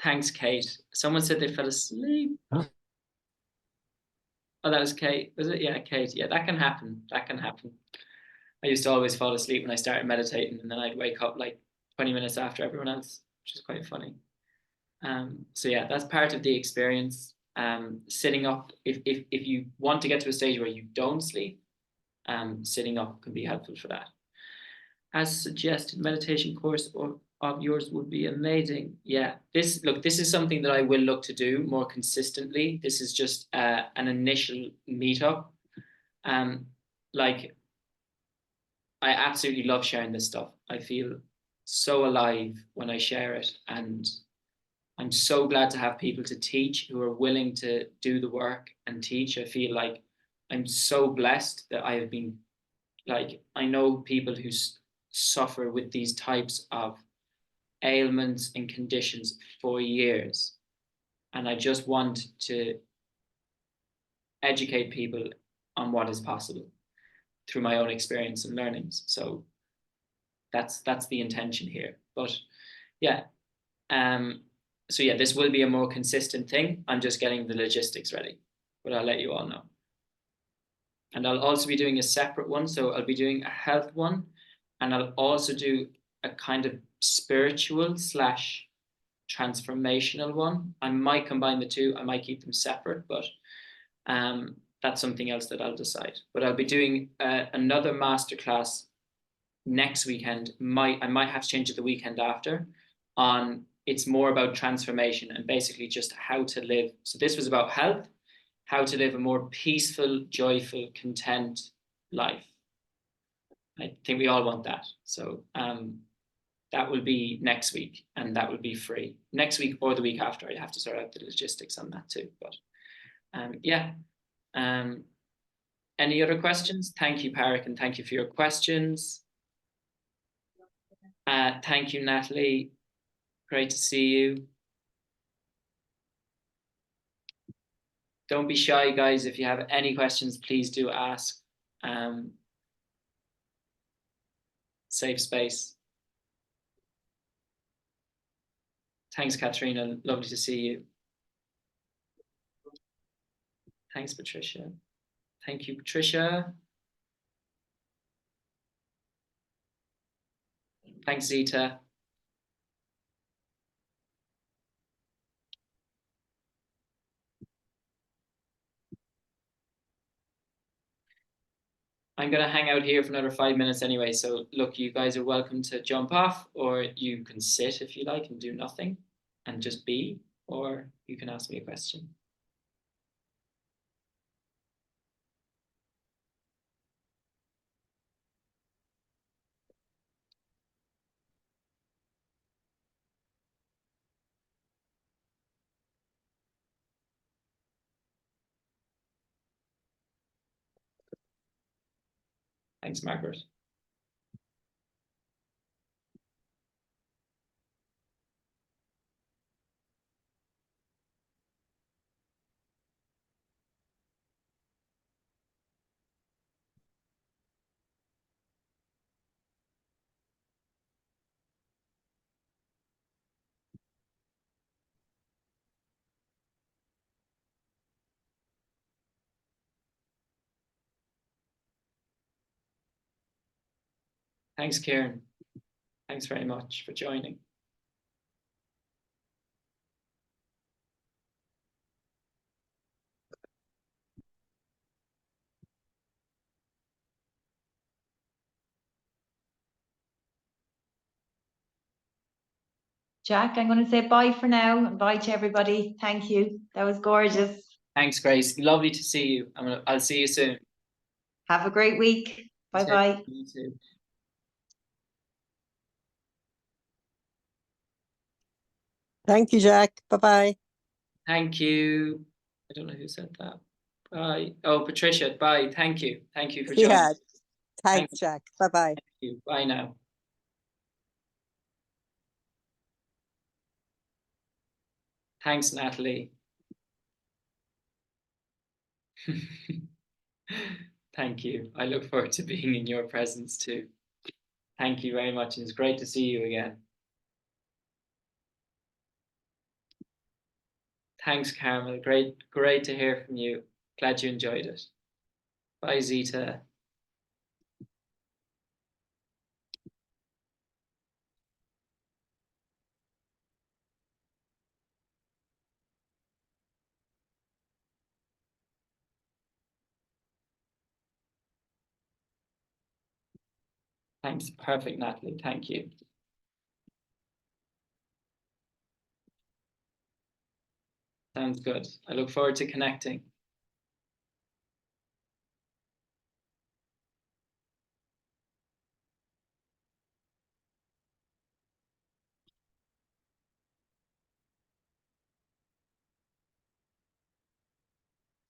Thanks, Kate. Someone said they fell asleep. Huh? Oh, that was Kate. Was it? Yeah, Kate. Yeah, that can happen. That can happen. I used to always fall asleep when I started meditating, and then I'd wake up like 20 minutes after everyone else, which is quite funny. So yeah, that's part of the experience. Sitting up, if you want to get to a stage where you don't sleep, sitting up can be helpful for that. As suggested, meditation course of yours would be amazing. Yeah, this is something that I will look to do more consistently. This is just an initial meetup. Like, I absolutely love sharing this stuff. I feel so alive when I share it, and I'm so glad to have people to teach who are willing to do the work and teach. I feel like I'm so blessed that I have been, like, I know people who suffer with these types of ailments and conditions for years. And I just want to educate people on what is possible through my own experience and learnings. So that's the intention here. But yeah, so yeah, this will be a more consistent thing. I'm just getting the logistics ready, but I'll let you all know. And I'll also be doing a separate one. So I'll be doing a health one, and I'll also do a kind of spiritual / transformational one. I might combine the two. I might keep them separate, but that's something else that I'll decide. But I'll be doing another masterclass next weekend. I might have to change it the weekend after. It's more about transformation and basically just how to live. So this was about health, how to live a more peaceful, joyful, content life. I think we all want that. So that will be next week, and that will be free next week or the week after. I have to sort out the logistics on that too. But yeah. Any other questions? Thank you, Parik, and thank you for your questions. Thank you, Natalie. Great to see you. Don't be shy, guys. If you have any questions, please do ask. Safe space. Thanks, Katrina. Lovely to see you. Thanks, Patricia. Thank you, Patricia. Thanks, Zita. I'm going to hang out here for another 5 minutes anyway. So look, you guys are welcome to jump off, or you can sit if you like and do nothing and just be, or you can ask me a question. Thanks, Margaret. Thanks, Kieran. Thanks very much for joining. Jack, I'm going to say bye for now and bye to everybody. Thank you. That was gorgeous. Thanks, Grace. Lovely to see you. I'll see you soon. Have a great week. Bye-bye. You too. Thank you, Jack. Bye-bye. Thank you. I don't know who said that. Bye. Oh, Patricia, bye. Thank you. Thank you for joining. Yeah. Thank Thanks, Jack. Bye-bye. you. Bye now. Thanks, Natalie. Thank you. I look forward to being in your presence too. Thank you very much. It's great to see you again. Thanks, Carmel. Great to hear from you. Glad you enjoyed it. Bye, Zita. Thanks. Perfect, Natalie. Thank you. Sounds good. I look forward to connecting.